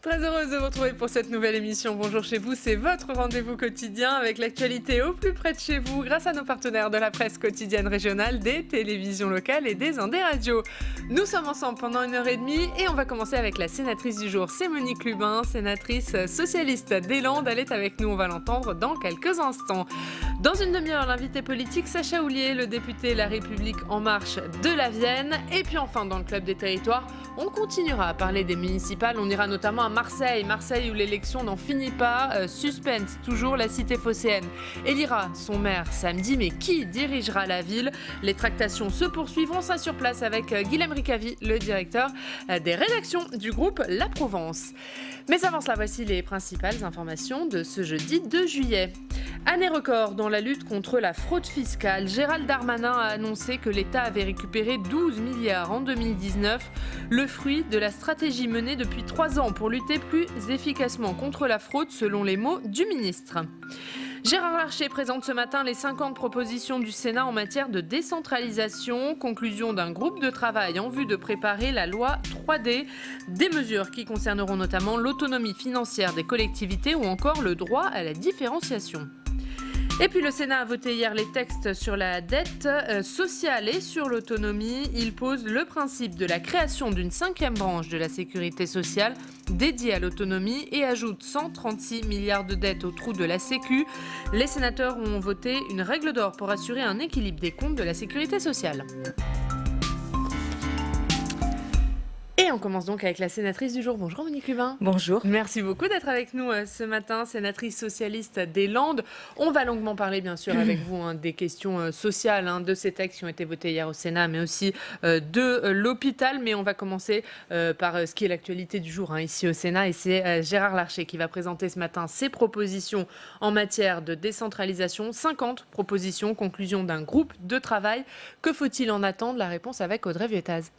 Très heureuse de vous retrouver pour cette nouvelle émission. Bonjour chez vous, c'est votre rendez-vous quotidien avec l'actualité au plus près de chez vous grâce à nos partenaires de la presse quotidienne régionale, des télévisions locales et des ondes des radios. Nous sommes ensemble pendant 1h30 et on va commencer avec la sénatrice du jour. C'est Monique Lubin, sénatrice socialiste des Landes. Elle est avec nous, on va l'entendre dans quelques instants. Dans une demi-heure, l'invité politique Sacha Houlier, le député La République En Marche de la Vienne. Et puis enfin, dans le Club des Territoires, on continuera à parler des municipales. On ira notamment à Marseille où l'élection n'en finit pas. Suspense, toujours la cité phocéenne élira son maire samedi. Mais qui dirigera la ville? Les tractations se poursuivront. Ça sur place avec Guilhem Ricavi, le directeur des rédactions du groupe La Provence. Mais avant cela, voici les principales informations de ce jeudi 2 juillet. Année record dans la lutte contre la fraude fiscale. Gérald Darmanin a annoncé que l'État avait récupéré 12 milliards en 2019, le fruit de la stratégie menée depuis 3 ans pour lutter plus efficacement contre la fraude, selon les mots du ministre. Gérard Larcher présente ce matin les 50 propositions du Sénat en matière de décentralisation, conclusion d'un groupe de travail en vue de préparer la loi 3D, des mesures qui concerneront notamment l'autonomie financière des collectivités ou encore le droit à la différenciation. Et puis le Sénat a voté hier les textes sur la dette sociale et sur l'autonomie. Il pose le principe de la création d'une 5e branche de la sécurité sociale dédiée à l'autonomie et ajoute 136 milliards de dettes au trou de la Sécu. Les sénateurs ont voté une règle d'or pour assurer un équilibre des comptes de la sécurité sociale. Et on commence donc avec la sénatrice du jour. Bonjour Monique Lubin. Bonjour. Merci beaucoup d'être avec nous ce matin, sénatrice socialiste des Landes. On va longuement parler bien sûr avec vous des questions sociales, de ces textes qui ont été votés hier au Sénat, mais aussi de l'hôpital. Mais on va commencer par ce qui est l'actualité du jour ici au Sénat. Et c'est Gérard Larcher qui va présenter ce matin ses propositions en matière de décentralisation. 50 propositions, conclusion d'un groupe de travail. Que faut-il en attendre? La réponse avec Audrey Vuettaz.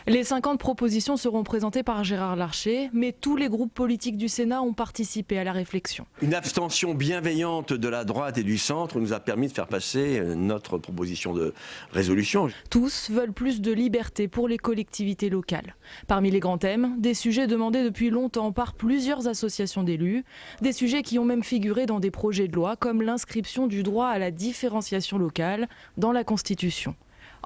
Les 50 propositions seront présentées par Gérard Larcher, mais tous les groupes politiques du Sénat ont participé à la réflexion. Une abstention bienveillante de la droite et du centre nous a permis de faire passer notre proposition de résolution. Tous veulent plus de liberté pour les collectivités locales. Parmi les grands thèmes, des sujets demandés depuis longtemps par plusieurs associations d'élus, des sujets qui ont même figuré dans des projets de loi comme l'inscription du droit à la différenciation locale dans la Constitution.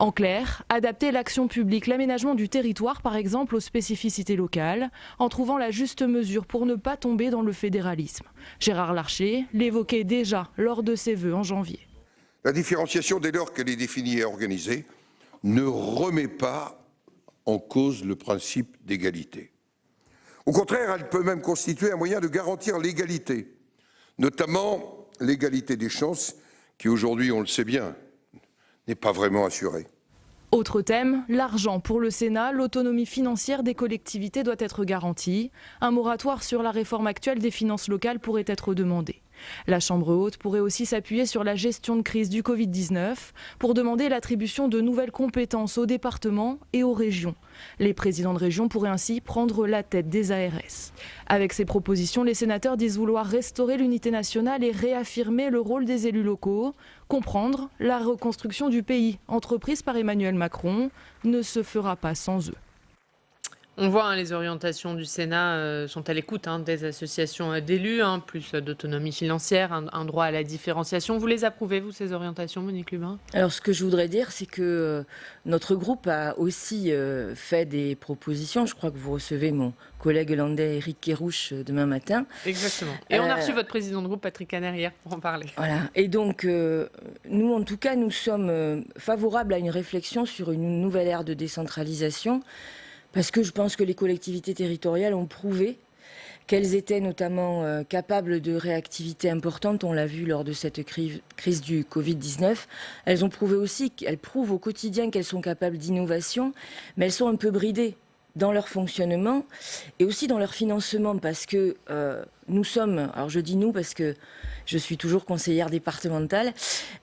En clair, adapter l'action publique, l'aménagement du territoire par exemple aux spécificités locales, en trouvant la juste mesure pour ne pas tomber dans le fédéralisme. Gérard Larcher l'évoquait déjà lors de ses vœux en janvier. La différenciation, dès lors qu'elle est définie et organisée, ne remet pas en cause le principe d'égalité. Au contraire, elle peut même constituer un moyen de garantir l'égalité, notamment l'égalité des chances qui aujourd'hui, on le sait bien, n'est pas vraiment assuré. Autre thème, l'argent. Pour le Sénat, l'autonomie financière des collectivités doit être garantie. Un moratoire sur la réforme actuelle des finances locales pourrait être demandé. La Chambre haute pourrait aussi s'appuyer sur la gestion de crise du Covid-19 pour demander l'attribution de nouvelles compétences aux départements et aux régions. Les présidents de région pourraient ainsi prendre la tête des ARS. Avec ces propositions, les sénateurs disent vouloir restaurer l'unité nationale et réaffirmer le rôle des élus locaux. Comprendre la reconstruction du pays, entreprise par Emmanuel Macron, ne se fera pas sans eux. On voit les orientations du Sénat sont à l'écoute des associations d'élus, plus d'autonomie financière, un droit à la différenciation. Vous les approuvez, vous, ces orientations, Monique Lubin? Alors, ce que je voudrais dire, c'est que notre groupe a aussi fait des propositions. Je crois que vous recevez mon collègue landais Éric Kerrouche demain matin. Exactement. Et on a reçu votre président de groupe, Patrick Caner, hier, pour en parler. Voilà. Et donc, nous, en tout cas, nous sommes favorables à une réflexion sur une nouvelle ère de décentralisation. Parce que je pense que les collectivités territoriales ont prouvé qu'elles étaient notamment capables de réactivité importante. On l'a vu lors de cette crise du Covid-19. Elles ont prouvé aussi qu'elles prouvent au quotidien qu'elles sont capables d'innovation, mais elles sont un peu bridées dans leur fonctionnement et aussi dans leur financement parce que nous sommes, alors je dis nous parce que je suis toujours conseillère départementale,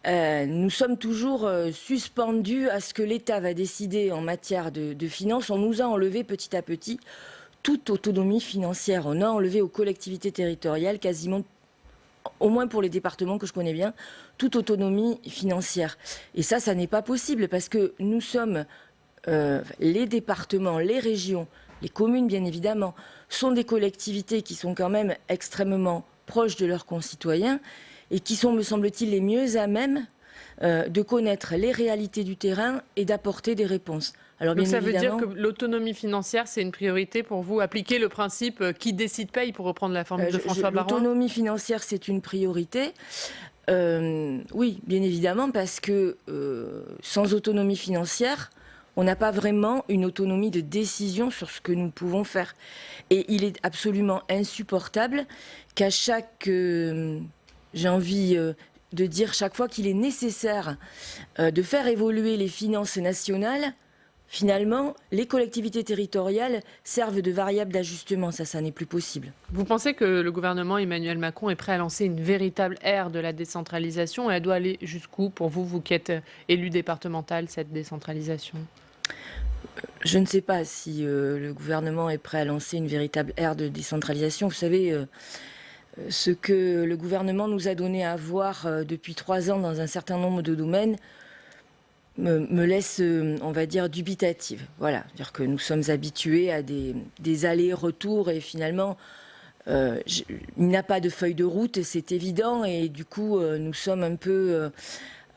nous sommes toujours suspendus à ce que l'État va décider en matière de finances. On nous a enlevé petit à petit toute autonomie financière. On a enlevé aux collectivités territoriales quasiment, au moins pour les départements que je connais bien, toute autonomie financière. Et ça n'est pas possible parce que nous sommes les départements, les régions les communes bien évidemment, sont des collectivités qui sont quand même extrêmement proches de leurs concitoyens et qui sont, me semble-t-il, les mieux à même de connaître les réalités du terrain et d'apporter des réponses. Alors, donc bien ça veut dire évidemment, que l'autonomie financière, c'est une priorité pour vous, appliquer le principe qui décide paye, pour reprendre la formule de François Baroin? l'autonomie financière, c'est une priorité. Oui, bien évidemment, parce que sans autonomie financière, on n'a pas vraiment une autonomie de décision sur ce que nous pouvons faire. Et il est absolument insupportable qu'à chaque... j'ai envie de dire chaque fois qu'il est nécessaire de faire évoluer les finances nationales, finalement, les collectivités territoriales servent de variable d'ajustement. Ça n'est plus possible. Vous pensez que le gouvernement Emmanuel Macron est prêt à lancer une véritable ère de la décentralisation, et elle doit aller jusqu'où pour vous, vous qui êtes élu départemental, cette décentralisation? Je ne sais pas si le gouvernement est prêt à lancer une véritable ère de décentralisation. Vous savez, ce que le gouvernement nous a donné à voir depuis 3 ans dans un certain nombre de domaines me laisse, on va dire, dubitative. Voilà, c'est-à-dire que nous sommes habitués à des allers-retours et finalement, il n'y a pas de feuille de route, c'est évident, et du coup, nous sommes un peu...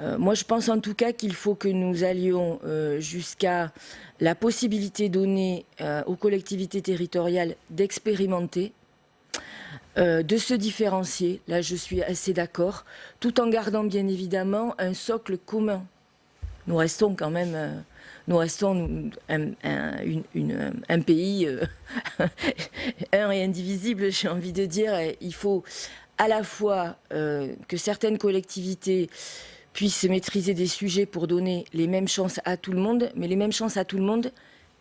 moi, je pense en tout cas qu'il faut que nous allions jusqu'à la possibilité donnée aux collectivités territoriales d'expérimenter, de se différencier, là je suis assez d'accord, tout en gardant bien évidemment un socle commun. Nous restons quand même, un pays, un et indivisible, j'ai envie de dire. Et il faut à la fois que certaines collectivités puissent maîtriser des sujets pour donner les mêmes chances à tout le monde, mais les mêmes chances à tout le monde,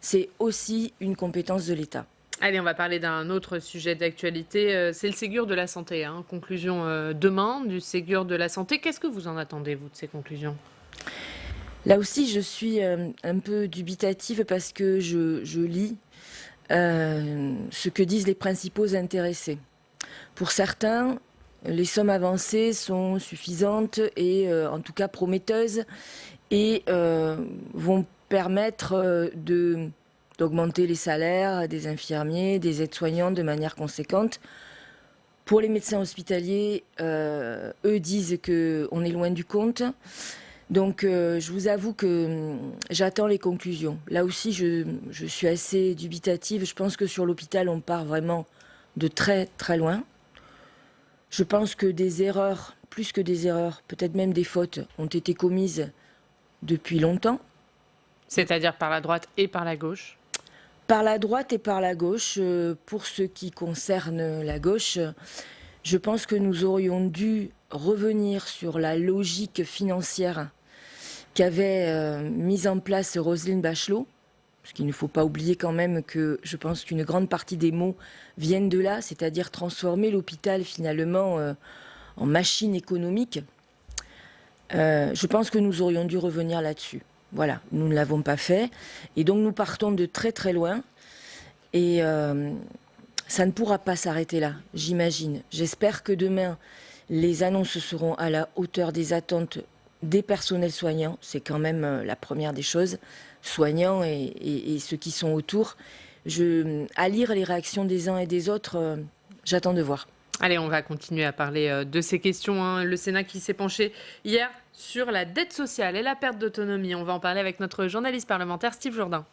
c'est aussi une compétence de l'État. Allez, on va parler d'un autre sujet d'actualité, c'est le Ségur de la santé. Conclusion demain du Ségur de la santé. Qu'est-ce que vous en attendez, vous, de ces conclusions? Là aussi, je suis un peu dubitative parce que je lis ce que disent les principaux intéressés. Pour certains, les sommes avancées sont suffisantes et en tout cas prometteuses et vont permettre d'augmenter les salaires des infirmiers, des aides-soignants de manière conséquente. Pour les médecins hospitaliers, eux disent qu'on est loin du compte. Donc je vous avoue que j'attends les conclusions. Là aussi, je suis assez dubitative. Je pense que sur l'hôpital, on part vraiment de très très loin. Je pense que des erreurs, plus que des erreurs, peut-être même des fautes, ont été commises depuis longtemps. C'est-à-dire par la droite et par la gauche? Par la droite et par la gauche. Pour ce qui concerne la gauche, je pense que nous aurions dû revenir sur la logique financière qu'avait mise en place Roselyne Bachelot, parce qu'il ne faut pas oublier quand même que je pense qu'une grande partie des maux viennent de là, c'est-à-dire transformer l'hôpital finalement en machine économique. Je pense que nous aurions dû revenir là-dessus. Voilà, nous ne l'avons pas fait, et donc nous partons de très très loin, et ça ne pourra pas s'arrêter là, j'imagine. J'espère que demain, les annonces seront à la hauteur des attentes des personnels soignants, c'est quand même la première des choses, soignants et ceux qui sont autour. À lire les réactions des uns et des autres, j'attends de voir. Allez, on va continuer à parler de ces questions. Le Sénat qui s'est penché hier sur la dette sociale et la perte d'autonomie. On va en parler avec notre journaliste parlementaire Steve Jourdain.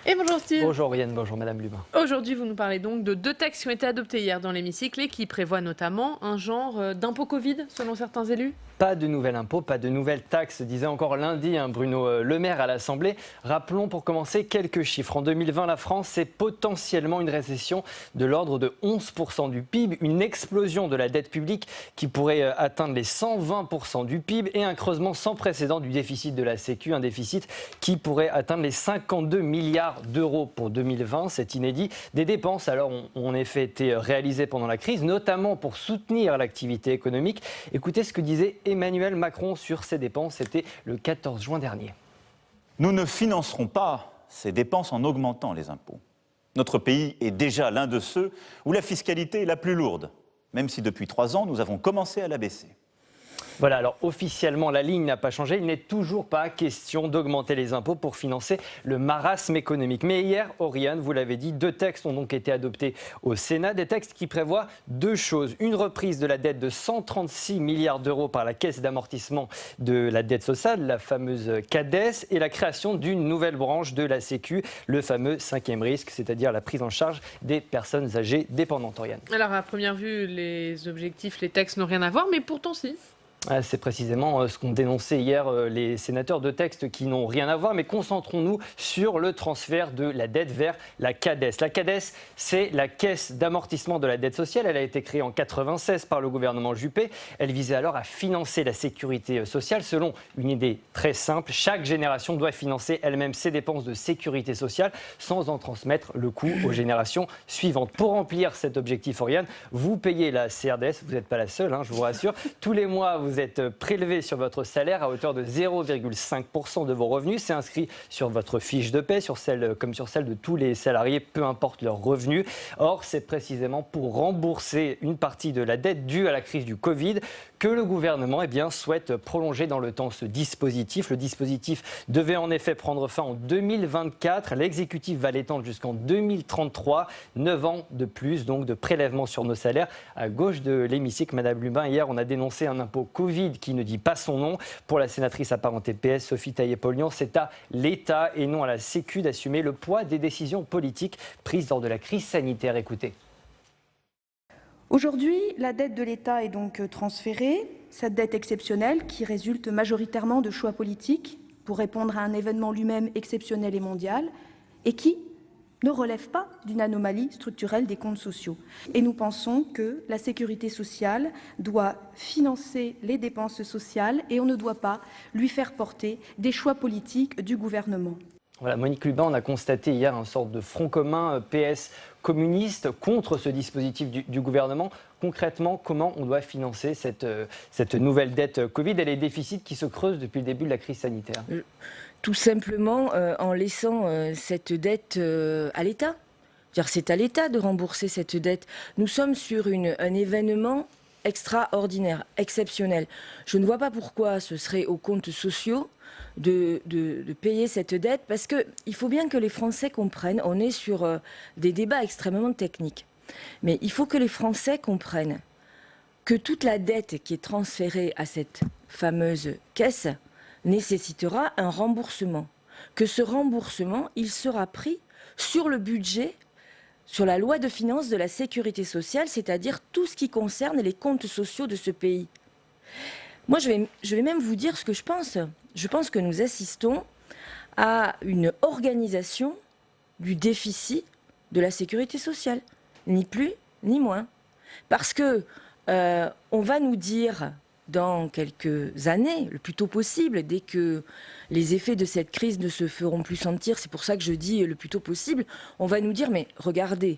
Et bonjour Steve. Bonjour Yann, bonjour Madame Lubin. Aujourd'hui, vous nous parlez donc de 2 textes qui ont été adoptés hier dans l'hémicycle et qui prévoient notamment un genre d'impôt Covid, selon certains élus. Pas de nouvel impôt, pas de nouvelles taxes, disait encore lundi Bruno Le Maire à l'Assemblée. Rappelons pour commencer quelques chiffres. En 2020, la France, c'est potentiellement une récession de l'ordre de 11% du PIB, une explosion de la dette publique qui pourrait atteindre les 120% du PIB et un creusement sans précédent du déficit de la Sécu, un déficit qui pourrait atteindre les 52 milliards d'euros pour 2020. C'est inédit. Des dépenses, alors, ont en effet été réalisées pendant la crise, notamment pour soutenir l'activité économique. Écoutez ce que disait Emmanuel Macron sur ces dépenses, c'était le 14 juin dernier. Nous ne financerons pas ces dépenses en augmentant les impôts. Notre pays est déjà l'un de ceux où la fiscalité est la plus lourde, même si depuis 3 ans, nous avons commencé à la baisser. Voilà, alors officiellement, la ligne n'a pas changé. Il n'est toujours pas question d'augmenter les impôts pour financer le marasme économique. Mais hier, Oriane, vous l'avez dit, 2 textes ont donc été adoptés au Sénat. Des textes qui prévoient 2 choses. Une reprise de la dette de 136 milliards d'euros par la Caisse d'amortissement de la dette sociale, la fameuse CADES, et la création d'une nouvelle branche de la Sécu, le fameux 5e risque, c'est-à-dire la prise en charge des personnes âgées dépendantes. Oriane. Alors, à première vue, les objectifs, les textes n'ont rien à voir, mais pourtant si. C'est précisément ce qu'ont dénoncé hier les sénateurs, de textes qui n'ont rien à voir, mais concentrons-nous sur le transfert de la dette vers la CADES. La CADES, c'est la Caisse d'amortissement de la dette sociale. Elle a été créée en 1996 par le gouvernement Juppé. Elle visait alors à financer la sécurité sociale selon une idée très simple. Chaque génération doit financer elle-même ses dépenses de sécurité sociale sans en transmettre le coût aux générations suivantes. Pour remplir cet objectif, Oriane, vous payez la CRDS. Vous n'êtes pas la seule, je vous rassure. Tous les mois, vous êtes prélevé sur votre salaire à hauteur de 0,5% de vos revenus. C'est inscrit sur votre fiche de paie, comme sur celle de tous les salariés, peu importe leurs revenus. Or, c'est précisément pour rembourser une partie de la dette due à la crise du Covid que le gouvernement souhaite prolonger dans le temps ce dispositif. Le dispositif devait en effet prendre fin en 2024. L'exécutif va l'étendre jusqu'en 2033. 9 ans de plus donc de prélèvement sur nos salaires. À gauche de l'hémicycle, Madame Lubin, hier, on a dénoncé un impôt Covid qui ne dit pas son nom. Pour la sénatrice apparentée PS, Sophie Taillé-Polian, c'est à l'État et non à la Sécu d'assumer le poids des décisions politiques prises lors de la crise sanitaire. Écoutez. Aujourd'hui, la dette de l'État est donc transférée, cette dette exceptionnelle qui résulte majoritairement de choix politiques pour répondre à un événement lui-même exceptionnel et mondial et qui ne relève pas d'une anomalie structurelle des comptes sociaux. Et nous pensons que la sécurité sociale doit financer les dépenses sociales et on ne doit pas lui faire porter des choix politiques du gouvernement. Voilà, Monique Lubin, on a constaté hier une sorte de front commun PS communiste contre ce dispositif du gouvernement. Concrètement, comment on doit financer cette nouvelle dette Covid et les déficits qui se creusent depuis le début de la crise sanitaire ? Tout simplement en laissant cette dette à l'État. C'est à l'État de rembourser cette dette. Nous sommes sur un événement extraordinaire, exceptionnel. Je ne vois pas pourquoi ce serait aux comptes sociaux de payer cette dette, parce qu'il faut bien que les Français comprennent, on est sur des débats extrêmement techniques, mais il faut que les Français comprennent que toute la dette qui est transférée à cette fameuse caisse nécessitera un remboursement, que ce remboursement, il sera pris sur le budget, sur la loi de finances de la sécurité sociale, c'est-à-dire tout ce qui concerne les comptes sociaux de ce pays. Moi, je vais même vous dire ce que je pense. Je pense que nous assistons à une organisation du déficit de la sécurité sociale, ni plus ni moins. Parce que on va nous dire dans quelques années, le plus tôt possible, dès que les effets de cette crise ne se feront plus sentir, c'est pour ça que je dis le plus tôt possible, on va nous dire, mais regardez,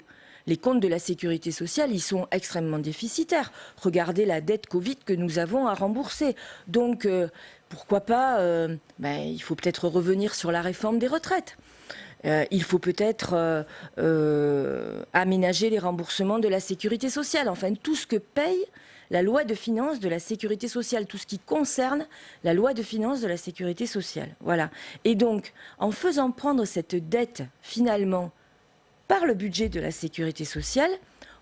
les comptes de la sécurité sociale, ils sont extrêmement déficitaires. Regardez la dette Covid que nous avons à rembourser. Donc, pourquoi pas, il faut peut-être revenir sur la réforme des retraites. Il faut peut-être aménager les remboursements de la sécurité sociale. Enfin, tout ce que paye la loi de finances de la sécurité sociale, tout ce qui concerne la loi de finances de la sécurité sociale. Voilà. Et donc, en faisant prendre cette dette, finalement, par le budget de la sécurité sociale,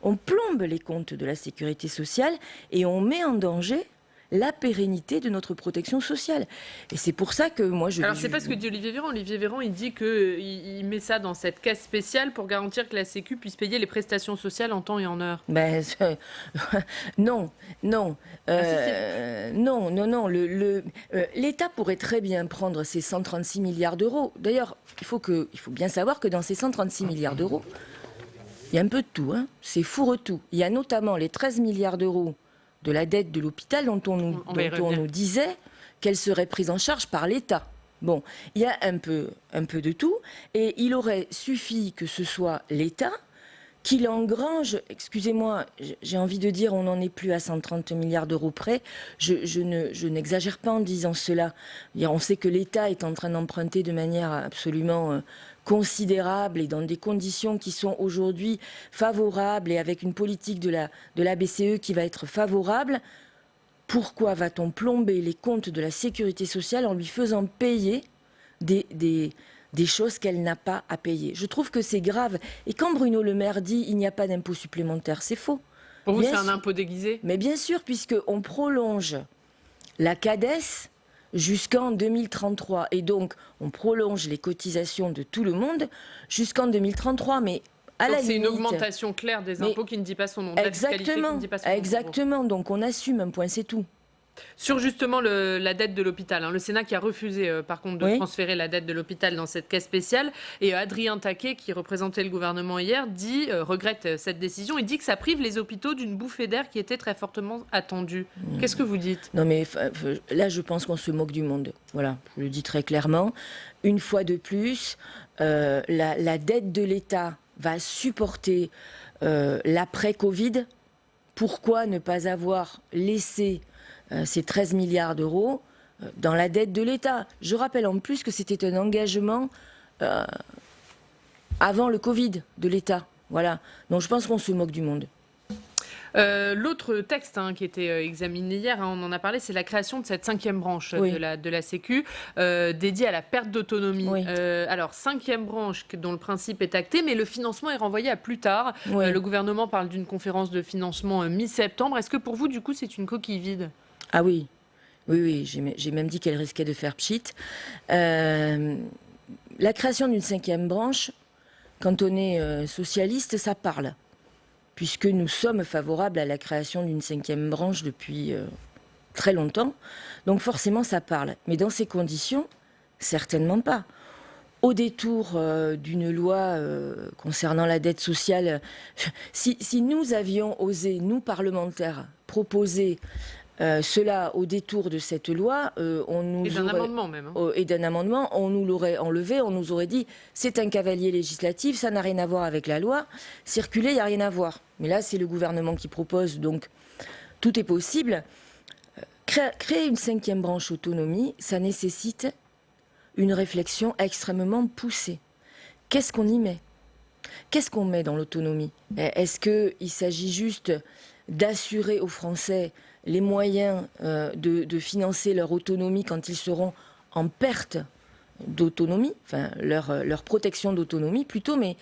on plombe les comptes de la sécurité sociale et on met en danger la pérennité de notre protection sociale. Et c'est pour ça que moi je... Alors c'est pas ce que dit Olivier Véran. Olivier Véran, il dit qu'il met ça dans cette caisse spéciale pour garantir que la Sécu puisse payer les prestations sociales en temps et en heure. Non. Non. L'État pourrait très bien prendre ces 136 milliards d'euros. D'ailleurs, il faut bien savoir que dans ces 136 milliards d'euros, il y a un peu de tout. C'est fourre-tout. Il y a notamment les 13 milliards d'euros de la dette de l'hôpital dont on nous disait qu'elle serait prise en charge par l'État. Bon, il y a un peu de tout, et il aurait suffi que ce soit l'État qui l'engrange, excusez-moi, j'ai envie de dire, on n'en est plus à 130 milliards d'euros près, je n'exagère pas en disant cela. On sait que l'État est en train d'emprunter de manière absolument considérable et dans des conditions qui sont aujourd'hui favorables et avec une politique de la BCE qui va être favorable. Pourquoi va-t-on plomber les comptes de la sécurité sociale en lui faisant payer des choses qu'elle n'a pas à payer? Je trouve que c'est grave. Et quand Bruno Le Maire dit « il n'y a pas d'impôt supplémentaire », c'est faux. Pour vous, Bien c'est un sûr. impôt déguisé? Mais bien sûr, puisqu'on prolonge la CADES jusqu'en 2033. Et donc, on prolonge les cotisations de tout le monde jusqu'en 2033. Mais à la Donc c'est une limite, augmentation claire des impôts qui ne dit pas son nom. de la fiscalité qui exactement, ne dit pas son nom. exactement. Donc on assume un point, c'est tout. Sur justement la dette de l'hôpital, le Sénat qui a refusé par contre de Oui. transférer la dette de l'hôpital dans cette caisse spéciale, et Adrien Taquet qui représentait le gouvernement hier regrette cette décision et dit que ça prive les hôpitaux d'une bouffée d'air qui était très fortement attendue. Qu'est-ce que vous dites? Non mais là je pense qu'on se moque du monde. Voilà, je le dis très clairement. Une fois de plus, la dette de l'État va supporter l'après-Covid. Pourquoi ne pas avoir laissé ces 13 milliards d'euros dans la dette de l'État? Je rappelle en plus que c'était un engagement avant le Covid de l'État. Voilà. Donc je pense qu'on se moque du monde. L'autre texte qui était examiné hier, on en a parlé, c'est la création de cette 5e branche Oui. de la Sécu dédiée à la perte d'autonomie. Oui. Alors, 5e branche dont le principe est acté, mais le financement est renvoyé à plus tard. Oui. Le gouvernement parle d'une conférence de financement mi-septembre. Est-ce que pour vous, du coup, c'est une coquille vide? Ah oui, oui, j'ai même dit qu'elle risquait de faire pchit. La création d'une 5e branche, quand on est socialiste, ça parle. Puisque nous sommes favorables à la création d'une 5e branche depuis très longtemps. Donc forcément, ça parle. Mais dans ces conditions, certainement pas. Au détour d'une loi concernant la dette sociale, si nous avions osé, nous parlementaires, proposer cela au détour de cette loi, on nous Et d'un aurait, amendement même. et d'un amendement, on nous l'aurait enlevé, on nous aurait dit c'est un cavalier législatif, ça n'a rien à voir avec la loi, circuler, il n'y a rien à voir. Mais là, c'est le gouvernement qui propose, donc tout est possible. Créer une 5e branche autonomie, ça nécessite une réflexion extrêmement poussée. Qu'est-ce qu'on y met? Qu'est-ce qu'on met dans l'autonomie? Est-ce qu'il s'agit juste d'assurer aux Français les moyens de financer leur autonomie quand ils seront en perte d'autonomie, enfin leur protection d'autonomie plutôt, mais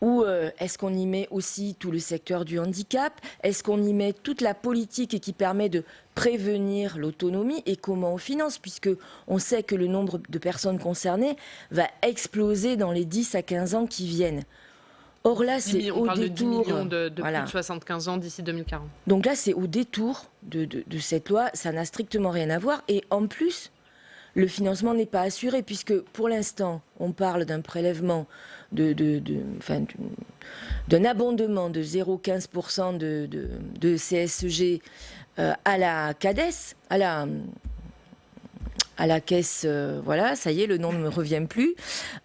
ou est-ce qu'on y met aussi tout le secteur du handicap? Est-ce qu'on y met toute la politique qui permet de prévenir l'autonomie et comment on finance? Puisque on sait que le nombre de personnes concernées va exploser dans les 10 à 15 ans qui viennent. Or là, c'est On au parle de 10 détour millions de voilà. plus de 75 ans d'ici 2040. Donc là, c'est au détour de cette loi, ça n'a strictement rien à voir. Et en plus, le financement n'est pas assuré, puisque pour l'instant, on parle d'un prélèvement, d'un abondement de 0,15% de CSG à la CADES, à la caisse, voilà, ça y est, le nom ne me revient plus,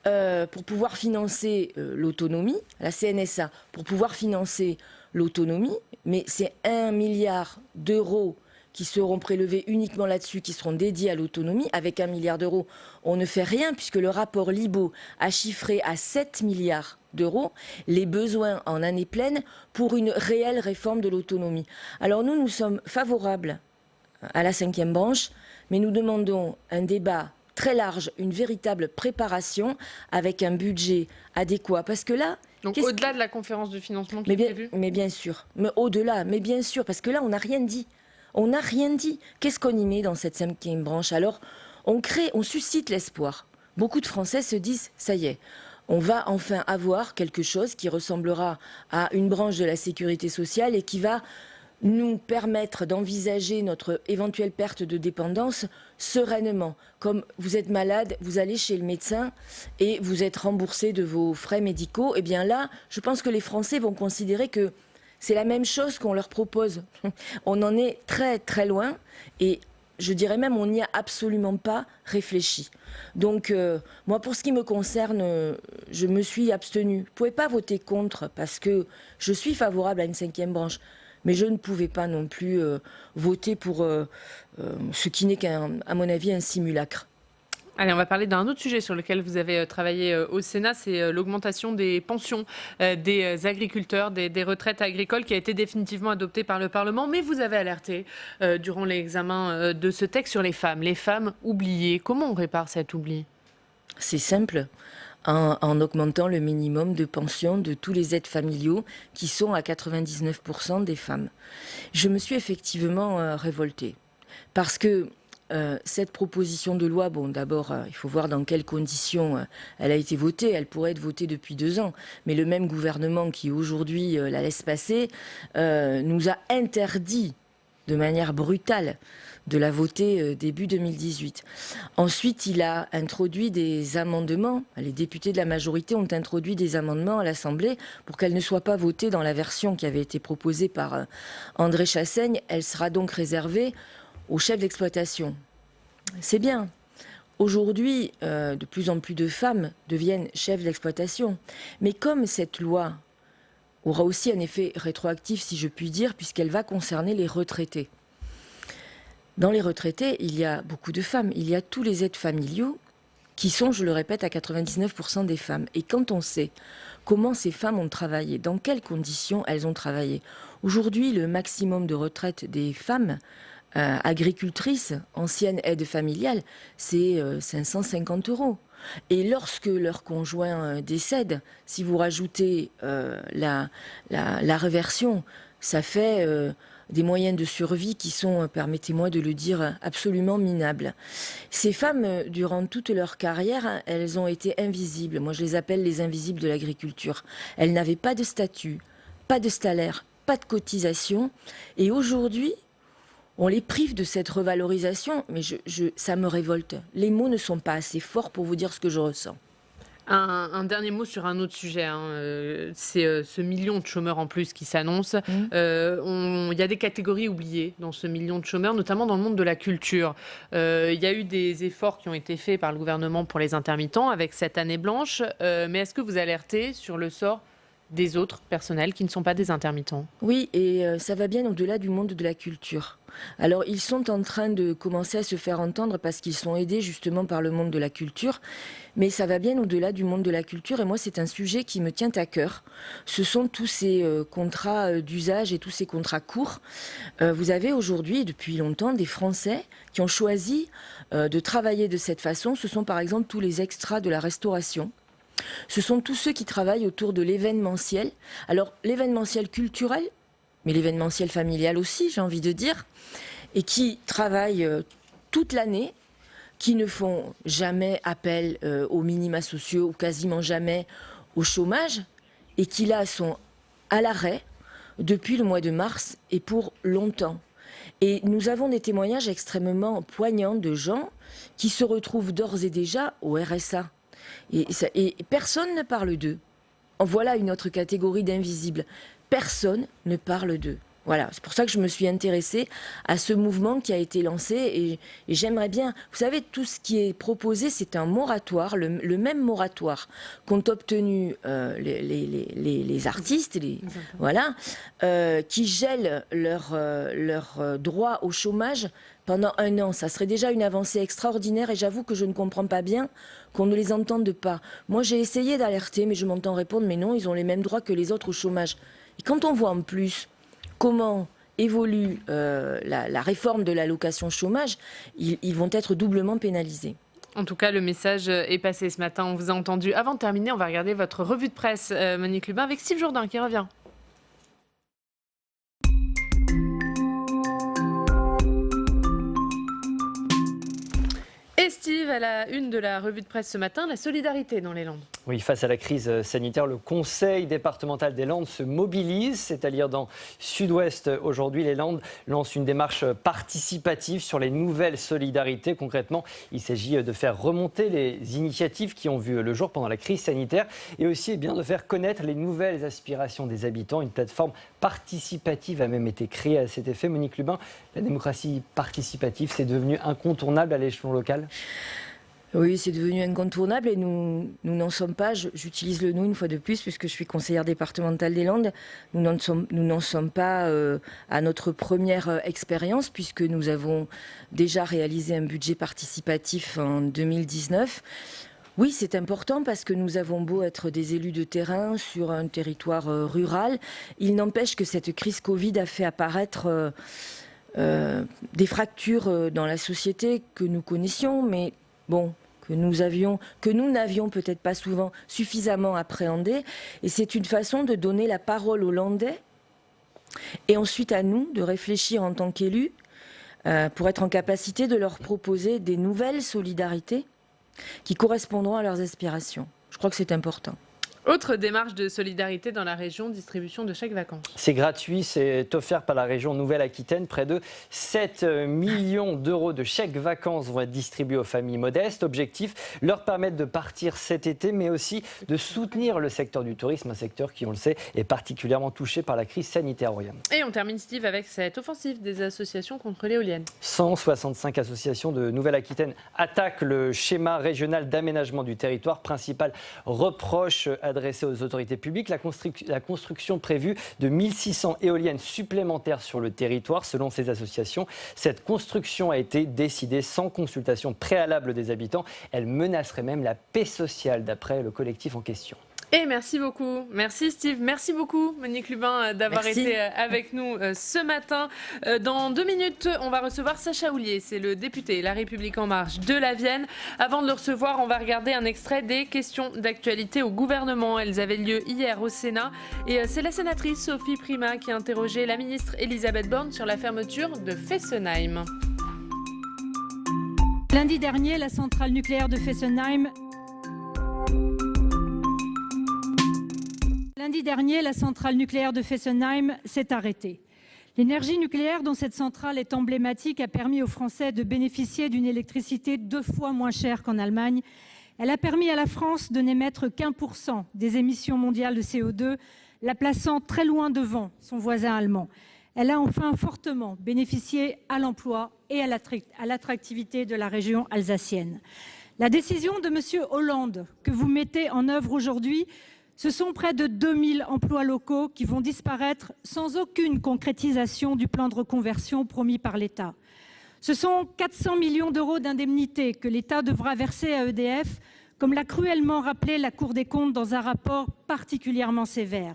pour pouvoir financer l'autonomie, la CNSA, pour pouvoir financer l'autonomie, mais c'est 1 milliard d'euros qui seront prélevés uniquement là-dessus, qui seront dédiés à l'autonomie. Avec 1 milliard d'euros, on ne fait rien, puisque le rapport Libault a chiffré à 7 milliards d'euros les besoins en année pleine pour une réelle réforme de l'autonomie. Alors nous sommes favorables à la 5e branche, mais nous demandons un débat très large, une véritable préparation avec un budget adéquat. Parce que là... Donc au-delà de la conférence de financement qui est prévue? Mais bien sûr, mais au-delà, mais bien sûr, parce que là, on n'a rien dit. On n'a rien dit. Qu'est-ce qu'on y met dans cette 5e branche? Alors, on suscite l'espoir. Beaucoup de Français se disent, ça y est, on va enfin avoir quelque chose qui ressemblera à une branche de la sécurité sociale et qui va nous permettre d'envisager notre éventuelle perte de dépendance sereinement. Comme vous êtes malade, vous allez chez le médecin et vous êtes remboursé de vos frais médicaux, et bien là, je pense que les Français vont considérer que c'est la même chose qu'on leur propose. On en est très très loin et je dirais même on n'y a absolument pas réfléchi. Donc moi pour ce qui me concerne, je me suis abstenue. Vous ne pouvez pas voter contre parce que je suis favorable à une 5e branche. Mais je ne pouvais pas non plus voter pour ce qui n'est qu'à mon avis un simulacre. Allez, on va parler d'un autre sujet sur lequel vous avez travaillé au Sénat, c'est l'augmentation des pensions des agriculteurs, des retraites agricoles qui a été définitivement adoptée par le Parlement. Mais vous avez alerté durant l'examen de ce texte sur les femmes oubliées. Comment on répare cet oubli ? C'est simple, en augmentant le minimum de pension de tous les aides familiaux qui sont à 99% des femmes. Je me suis effectivement révoltée parce que cette proposition de loi, bon, d'abord, il faut voir dans quelles conditions elle a été votée. Elle pourrait être votée depuis 2 ans. Mais le même gouvernement qui aujourd'hui la laisse passer nous a interdit de manière brutale de la voter début 2018. Ensuite, il a introduit des amendements. Les députés de la majorité ont introduit des amendements à l'Assemblée pour qu'elle ne soit pas votée dans la version qui avait été proposée par André Chassaigne. Elle sera donc réservée aux chefs d'exploitation. C'est bien. Aujourd'hui, de plus en plus de femmes deviennent chefs d'exploitation. Mais comme cette loi aura aussi un effet rétroactif, si je puis dire, puisqu'elle va concerner les retraités. Dans les retraités, il y a beaucoup de femmes. Il y a tous les aides familiaux qui sont, je le répète, à 99% des femmes. Et quand on sait comment ces femmes ont travaillé, dans quelles conditions elles ont travaillé. Aujourd'hui, le maximum de retraite des femmes agricultrices, anciennes aides familiales, c'est 550 €. Et lorsque leur conjoint décède, si vous rajoutez la réversion, ça fait des moyens de survie qui sont, permettez-moi de le dire, absolument minables. Ces femmes, durant toute leur carrière, elles ont été invisibles. Moi, je les appelle les invisibles de l'agriculture. Elles n'avaient pas de statut, pas de salaire, pas de cotisation. Et aujourd'hui, on les prive de cette revalorisation, mais ça me révolte. Les mots ne sont pas assez forts pour vous dire ce que je ressens. Un dernier mot sur un autre sujet, c'est ce million de chômeurs en plus qui s'annonce. Il y a des catégories oubliées dans ce million de chômeurs, notamment dans le monde de la culture. Il y a eu des efforts qui ont été faits par le gouvernement pour les intermittents avec cette année blanche, mais est-ce que vous alertez sur le sort des autres personnels qui ne sont pas des intermittents? Oui, et ça va bien au-delà du monde de la culture. Alors, ils sont en train de commencer à se faire entendre parce qu'ils sont aidés justement par le monde de la culture, mais ça va bien au-delà du monde de la culture et moi, c'est un sujet qui me tient à cœur. Ce sont tous ces contrats d'usage et tous ces contrats courts. Vous avez aujourd'hui, depuis longtemps, des Français qui ont choisi de travailler de cette façon. Ce sont par exemple tous les extras de la restauration. Ce sont tous ceux qui travaillent autour de l'événementiel. Alors, l'événementiel culturel, mais l'événementiel familial aussi, j'ai envie de dire, et qui travaillent toute l'année, qui ne font jamais appel aux minima sociaux ou quasiment jamais au chômage, et qui là sont à l'arrêt depuis le mois de mars et pour longtemps. Et nous avons des témoignages extrêmement poignants de gens qui se retrouvent d'ores et déjà au RSA. Et personne ne parle d'eux. En voilà une autre catégorie d'invisibles. Personne ne parle d'eux. Voilà, c'est pour ça que je me suis intéressée à ce mouvement qui a été lancé et j'aimerais bien... Vous savez, tout ce qui est proposé, c'est un moratoire, le même moratoire qu'ont obtenu les artistes, voilà, qui gèlent leur droit au chômage pendant 1 an. Ça serait déjà une avancée extraordinaire et j'avoue que je ne comprends pas bien qu'on ne les entende pas. Moi, j'ai essayé d'alerter, mais je m'entends répondre, mais non, ils ont les mêmes droits que les autres au chômage. Et quand on voit en plus comment évolue la réforme de l'allocation chômage, ils vont être doublement pénalisés. En tout cas, le message est passé ce matin, on vous a entendu. Avant de terminer, on va regarder votre revue de presse, Monique Lubin, avec Steve Jourdain qui revient. Et Steve, à la une de la revue de presse ce matin, la solidarité dans les Landes. Oui, face à la crise sanitaire, le Conseil départemental des Landes se mobilise. C'est à dire dans Sud-Ouest aujourd'hui, les Landes lancent une démarche participative sur les nouvelles solidarités. Concrètement, il s'agit de faire remonter les initiatives qui ont vu le jour pendant la crise sanitaire et aussi de faire connaître les nouvelles aspirations des habitants. Une plateforme participative a même été créée à cet effet. Monique Lubin, la démocratie participative, c'est devenu incontournable à l'échelon local ? Oui, c'est devenu incontournable et nous n'en sommes pas, j'utilise le nous une fois de plus puisque je suis conseillère départementale des Landes, nous n'en sommes pas à notre première expérience puisque nous avons déjà réalisé un budget participatif en 2019. Oui, c'est important parce que nous avons beau être des élus de terrain sur un territoire rural, il n'empêche que cette crise Covid a fait apparaître des fractures dans la société que nous connaissions, mais bon, que nous n'avions peut-être pas souvent suffisamment appréhendé. Et c'est une façon de donner la parole aux Landais et ensuite à nous de réfléchir en tant qu'élus pour être en capacité de leur proposer des nouvelles solidarités qui correspondront à leurs aspirations. Je crois que c'est important. Autre démarche de solidarité dans la région, distribution de chèques vacances. C'est gratuit, c'est offert par la région Nouvelle-Aquitaine. Près de 7 millions d'euros de chèques vacances vont être distribués aux familles modestes. Objectif, leur permettre de partir cet été, mais aussi de soutenir le secteur du tourisme, un secteur qui, on le sait, est particulièrement touché par la crise sanitaire. Et on termine, Steve, avec cette offensive des associations contre l'éolienne. 165 associations de Nouvelle-Aquitaine attaquent le schéma régional d'aménagement du territoire. Principal reproche adressé aux autorités publiques, la construction prévue de 1600 éoliennes supplémentaires sur le territoire. Selon ces associations, cette construction a été décidée sans consultation préalable des habitants. Elle menacerait même la paix sociale, d'après le collectif en question. Et merci beaucoup. Merci Steve. Merci beaucoup Monique Lubin d'avoir été avec nous ce matin. Dans 2 minutes, on va recevoir Sacha Houlier. C'est le député La République En Marche de la Vienne. Avant de le recevoir, on va regarder un extrait des questions d'actualité au gouvernement. Elles avaient lieu hier au Sénat. Et c'est la sénatrice Sophie Primas qui a interrogé la ministre Elisabeth Borne sur la fermeture de Fessenheim. Lundi dernier, la centrale nucléaire de Fessenheim s'est arrêtée. L'énergie nucléaire dont cette centrale est emblématique a permis aux Français de bénéficier d'une électricité 2 fois moins chère qu'en Allemagne. Elle a permis à la France de n'émettre qu'1% des émissions mondiales de CO2, la plaçant très loin devant son voisin allemand. Elle a enfin fortement bénéficié à l'emploi et à l'attractivité de la région alsacienne. La décision de M. Hollande que vous mettez en œuvre aujourd'hui, ce sont près de 2000 emplois locaux qui vont disparaître sans aucune concrétisation du plan de reconversion promis par l'État. Ce sont 400 millions d'euros d'indemnités que l'État devra verser à EDF, comme l'a cruellement rappelé la Cour des comptes dans un rapport particulièrement sévère.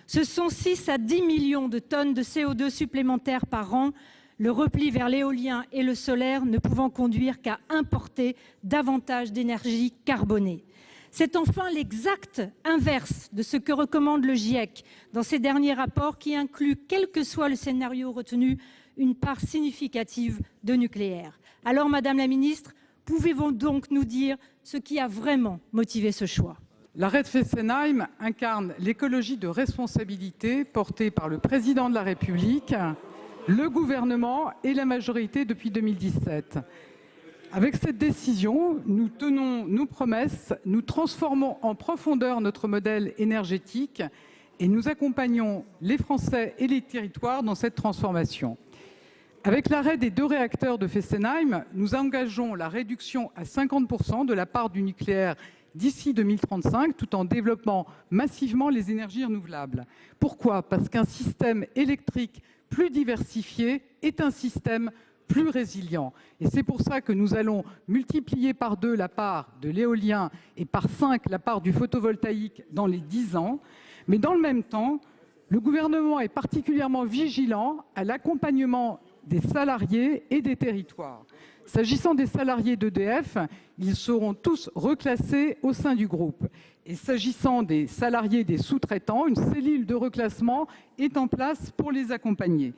Ce sont 6 à 10 millions de tonnes de CO2 supplémentaires par an, le repli vers l'éolien et le solaire ne pouvant conduire qu'à importer davantage d'énergie carbonée. C'est enfin l'exact inverse de ce que recommande le GIEC dans ses derniers rapports qui inclut, quel que soit le scénario retenu, une part significative de nucléaire. Alors, Madame la Ministre, pouvez-vous donc nous dire ce qui a vraiment motivé ce choix ? L'arrêt de Fessenheim incarne l'écologie de responsabilité portée par le Président de la République, le gouvernement et la majorité depuis 2017. Avec cette décision, nous tenons nos promesses, nous transformons en profondeur notre modèle énergétique et nous accompagnons les Français et les territoires dans cette transformation. Avec l'arrêt des 2 réacteurs de Fessenheim, nous engageons la réduction à 50% de la part du nucléaire d'ici 2035, tout en développant massivement les énergies renouvelables. Pourquoi ? Parce qu'un système électrique plus diversifié est un système plus résilient. Et c'est pour ça que nous allons multiplier par 2 la part de l'éolien et par 5 la part du photovoltaïque dans les 10 ans. Mais dans le même temps, le gouvernement est particulièrement vigilant à l'accompagnement des salariés et des territoires. S'agissant des salariés d'EDF, ils seront tous reclassés au sein du groupe. Et s'agissant des salariés des sous-traitants, une cellule de reclassement est en place pour les accompagner.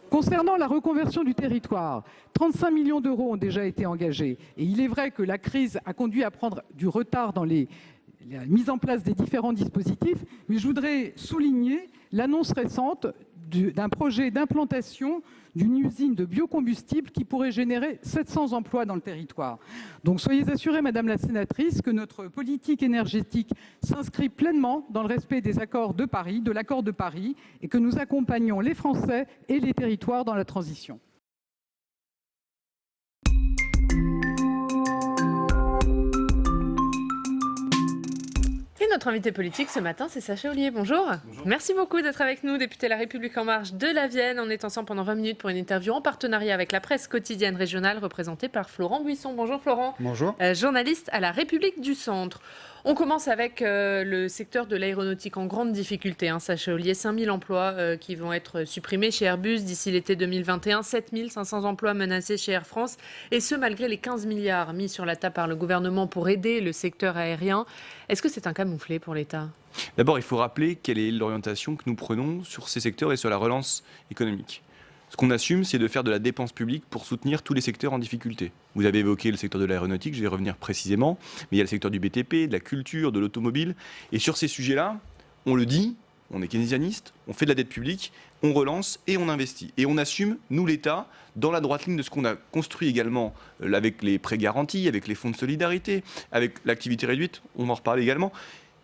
Concernant la reconversion du territoire, 35 millions d'euros ont déjà été engagés. Et il est vrai que la crise a conduit à prendre du retard dans la mise en place des différents dispositifs, mais je voudrais souligner l'annonce récente d'un projet d'implantation d'une usine de biocombustible qui pourrait générer 700 emplois dans le territoire. Donc soyez assurée, Madame la sénatrice, que notre politique énergétique s'inscrit pleinement dans le respect des accords de Paris, de l'accord de Paris, et que nous accompagnons les Français et les territoires dans la transition. notre invité politique ce matin, c'est Sacha Houlié. Bonjour. Bonjour. Merci beaucoup d'être avec nous, député La République En Marche de la Vienne. On est ensemble pendant 20 minutes pour une interview en partenariat avec la presse quotidienne régionale représentée par Florent Buisson. Bonjour Florent. Bonjour. Journaliste à La République du Centre. On commence avec le secteur de l'aéronautique en grande difficulté. Sacha Houlié, 5000 emplois qui vont être supprimés chez Airbus d'ici l'été 2021, 7500 emplois menacés chez Air France, et ce malgré les 15 milliards mis sur la table par le gouvernement pour aider le secteur aérien. Est-ce que c'est un camouflet pour l'État ? D'abord, il faut rappeler quelle est l'orientation que nous prenons sur ces secteurs et sur la relance économique. Ce qu'on assume, c'est de faire de la dépense publique pour soutenir tous les secteurs en difficulté. Vous avez évoqué le secteur de l'aéronautique, je vais y revenir précisément, mais il y a le secteur du BTP, de la culture, de l'automobile. Et sur ces sujets-là, on le dit, on est keynesianiste, on fait de la dette publique, on relance et on investit. Et on assume, nous l'État, dans la droite ligne de ce qu'on a construit également avec les prêts garantis, avec les fonds de solidarité, avec l'activité réduite, on va en reparler également,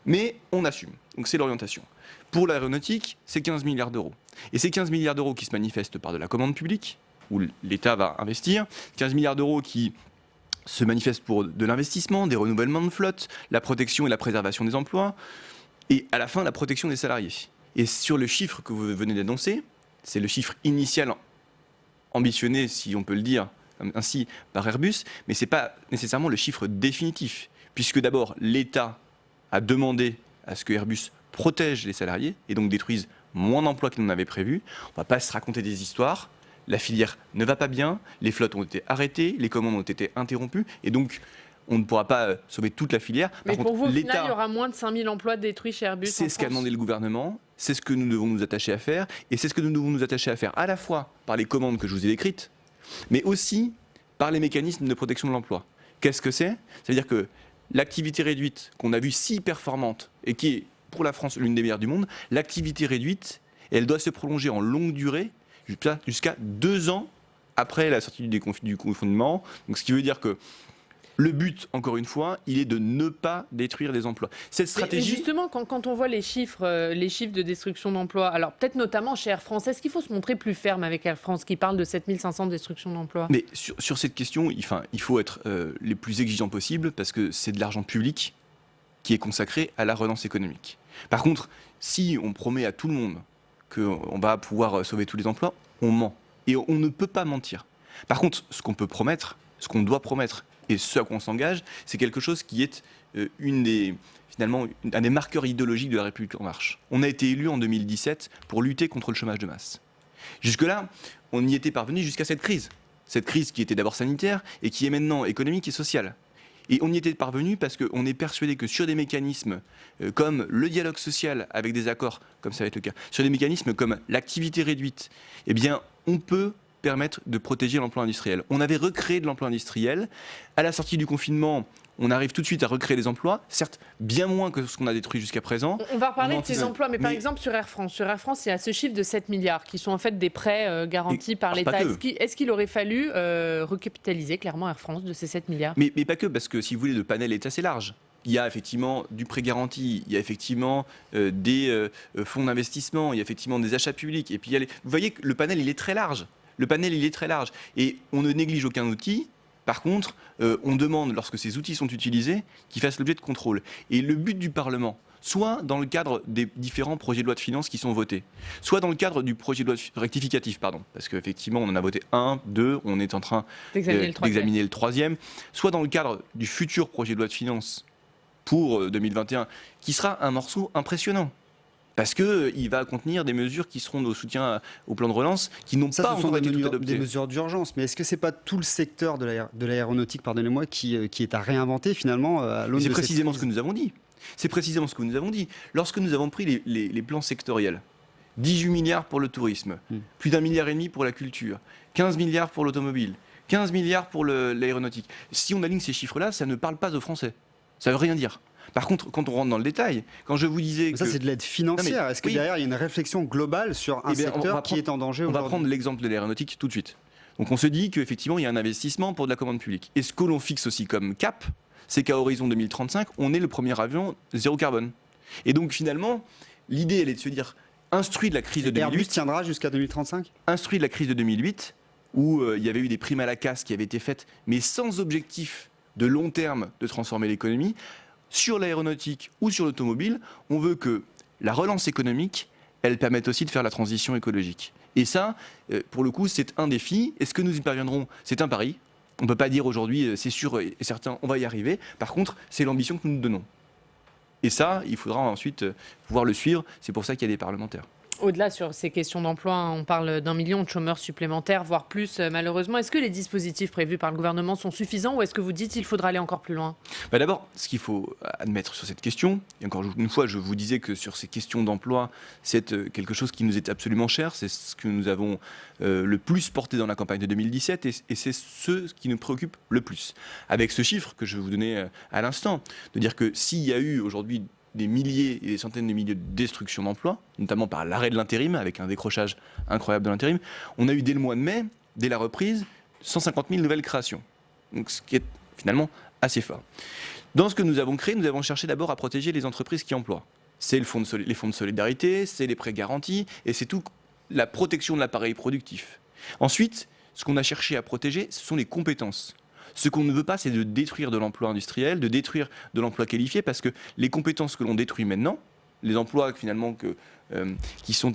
mais on assume. Donc c'est l'orientation. Pour l'aéronautique, c'est 15 milliards d'euros. Et ces 15 milliards d'euros qui se manifestent par de la commande publique, où l'État va investir, 15 milliards d'euros qui se manifestent pour de l'investissement, des renouvellements de flotte, la protection et la préservation des emplois, et à la fin, la protection des salariés. Et sur le chiffre que vous venez d'annoncer, c'est le chiffre initial ambitionné, si on peut le dire ainsi, par Airbus, mais ce n'est pas nécessairement le chiffre définitif, puisque d'abord, l'État a demandé à ce que Airbus protège les salariés et donc détruise moins d'emplois qu'il n'en avait prévu. On ne va pas se raconter des histoires. La filière ne va pas bien, les flottes ont été arrêtées, les commandes ont été interrompues, et donc on ne pourra pas sauver toute la filière. Mais pour vous, au final, il y aura moins de 5000 emplois détruits chez Airbus. C'est ce qu'a demandé le gouvernement, c'est ce que nous devons nous attacher à faire, et c'est ce que nous devons nous attacher à faire à la fois par les commandes que je vous ai décrites, mais aussi par les mécanismes de protection de l'emploi. Qu'est-ce que c'est ? C'est-à-dire que l'activité réduite, qu'on a vue si performante, et qui est pour la France l'une des meilleures du monde, l'activité réduite, elle doit se prolonger en longue durée jusqu'à 2 ans après la sortie du confinement. Donc, ce qui veut dire que le but, encore une fois, il est de ne pas détruire les emplois. Cette stratégie... Mais justement, quand on voit les chiffres de destruction d'emplois, alors peut-être notamment chez Air France, est-ce qu'il faut se montrer plus ferme avec Air France qui parle de 7500 destructions d'emplois ? Mais sur cette question, il faut être les plus exigeants possibles parce que c'est de l'argent public qui est consacré à la relance économique. Par contre, si on promet à tout le monde qu'on va pouvoir sauver tous les emplois, on ment. Et on ne peut pas mentir. Par contre, ce qu'on peut promettre, ce qu'on doit promettre, et ce à quoi on s'engage, c'est quelque chose qui est un des marqueurs idéologiques de la République En Marche. On a été élu en 2017 pour lutter contre le chômage de masse. Jusque-là, on y était parvenu jusqu'à cette crise. Cette crise qui était d'abord sanitaire et qui est maintenant économique et sociale. Et on y était parvenu parce qu'on est persuadé que sur des mécanismes comme le dialogue social avec des accords, comme ça va être le cas, sur des mécanismes comme l'activité réduite, eh bien, on peut permettre de protéger l'emploi industriel. On avait recréé de l'emploi industriel. À la sortie du confinement, on arrive tout de suite à recréer des emplois, certes bien moins que ce qu'on a détruit jusqu'à présent. On va reparler de ces emplois, mais par exemple sur Air France. Sur Air France, il y a ce chiffre de 7 milliards qui sont en fait des prêts garantis par l'État. Est-ce qu'il aurait fallu recapitaliser clairement Air France de ces 7 milliards ? Mais pas que, parce que si vous voulez, le panel est assez large. Il y a effectivement du prêt garanti, il y a effectivement des fonds d'investissement, il y a effectivement des achats publics. Et puis vous voyez que le panel, il est très large. Le panel, il est très large. Et on ne néglige aucun outil. Par contre, on demande, lorsque ces outils sont utilisés, qu'ils fassent l'objet de contrôle. Et le but du Parlement, soit dans le cadre des différents projets de loi de finances qui sont votés, soit dans le cadre du projet de loi rectificatif, parce qu'effectivement, on en a voté 1, 2, on est en train d'examiner le 3e, soit dans le cadre du futur projet de loi de finances pour 2021, qui sera un morceau impressionnant. Parce qu'il va contenir des mesures qui seront de soutien au plan de relance, qui n'ont pas encore été toutes adoptées. Des mesures d'urgence, mais est-ce que ce n'est pas tout le secteur de l'aéronautique, pardonnez-moi, qui est à réinventer finalement à l'aune de cette crise ? C'est précisément ce que nous avons dit. C'est précisément ce que nous avons dit. Lorsque nous avons pris les plans sectoriels, 18 milliards pour le tourisme, plus d'1,5 milliard pour la culture, 15 milliards pour l'automobile, 15 milliards pour l'aéronautique. Si on aligne ces chiffres-là, ça ne parle pas aux Français. Ça ne veut rien dire. Par contre, quand on rentre dans le détail, quand je vous disais que... Ça, c'est de l'aide financière. Est-ce que derrière, il y a une réflexion globale sur un secteur qui est en danger aujourd'hui ? On va prendre l'exemple de l'aéronautique tout de suite. Donc on se dit qu'effectivement, il y a un investissement pour de la commande publique. Et ce que l'on fixe aussi comme cap, c'est qu'à horizon 2035, on est le premier avion zéro carbone. Et donc finalement, l'idée, elle est de se dire, instruit de la crise de 2008... Airbus tiendra jusqu'à 2035 ? Instruit de la crise de 2008, où il y avait eu des primes à la casse qui avaient été faites, mais sans objectif de long terme de transformer l'économie. sur l'aéronautique ou sur l'automobile, on veut que la relance économique, elle permette aussi de faire la transition écologique. Et ça, pour le coup, c'est un défi. Est-ce que nous y parviendrons? C'est un pari. On ne peut pas dire aujourd'hui, c'est sûr et certain, on va y arriver. Par contre, c'est l'ambition que nous nous donnons. Et ça, il faudra ensuite pouvoir le suivre. C'est pour ça qu'il y a des parlementaires. Au-delà sur ces questions d'emploi, on parle d'1 million de chômeurs supplémentaires, voire plus malheureusement. Est-ce que les dispositifs prévus par le gouvernement sont suffisants ou est-ce que vous dites qu'il faudra aller encore plus loin? D'abord, ce qu'il faut admettre sur cette question, et encore une fois, je vous disais que sur ces questions d'emploi, c'est quelque chose qui nous est absolument cher, c'est ce que nous avons le plus porté dans la campagne de 2017 et c'est ce qui nous préoccupe le plus. Avec ce chiffre que je vais vous donner à l'instant, de dire que s'il y a eu aujourd'hui des milliers et des centaines de milliers de destructions d'emplois, notamment par l'arrêt de l'intérim, avec un décrochage incroyable de l'intérim, on a eu dès le mois de mai, dès la reprise, 150 000 nouvelles créations. Donc, ce qui est finalement assez fort. Dans ce que nous avons créé, nous avons cherché d'abord à protéger les entreprises qui emploient. C'est les fonds de solidarité, c'est les prêts garantis, et c'est toute la protection de l'appareil productif. Ensuite, ce qu'on a cherché à protéger, ce sont les compétences. Ce qu'on ne veut pas, c'est de détruire de l'emploi industriel, de détruire de l'emploi qualifié, parce que les compétences que l'on détruit maintenant, les emplois finalement qui font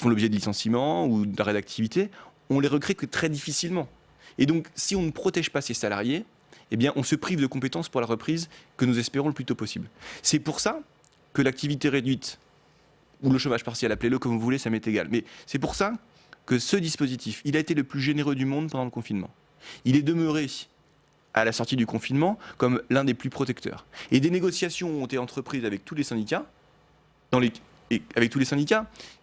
l'objet de licenciements ou d'arrêt d'activité, on les recrée que très difficilement. Et donc, si on ne protège pas ces salariés, eh bien, on se prive de compétences pour la reprise que nous espérons le plus tôt possible. C'est pour ça que l'activité réduite, ou le chômage partiel, appelez-le comme vous voulez, ça m'est égal. Mais c'est pour ça que ce dispositif, il a été le plus généreux du monde pendant le confinement. Il est demeuré, à la sortie du confinement, comme l'un des plus protecteurs. Et des négociations ont été entreprises avec tous les syndicats,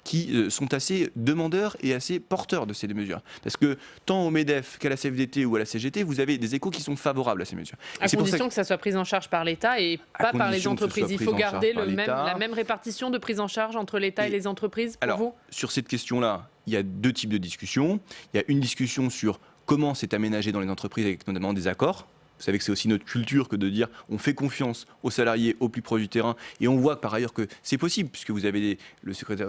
qui sont assez demandeurs et assez porteurs de ces mesures. Parce que tant au MEDEF qu'à la CFDT ou à la CGT, vous avez des échos qui sont favorables à ces mesures. À condition que ça soit pris en charge par l'État et pas par les entreprises. Il faut garder la même répartition de prise en charge entre l'État et les entreprises pour vous? Sur cette question-là, il y a deux types de discussions. Il y a une discussion sur comment c'est aménagé dans les entreprises avec notamment des accords. Vous savez que c'est aussi notre culture que de dire on fait confiance aux salariés au plus proche du terrain et on voit par ailleurs que c'est possible puisque vous avez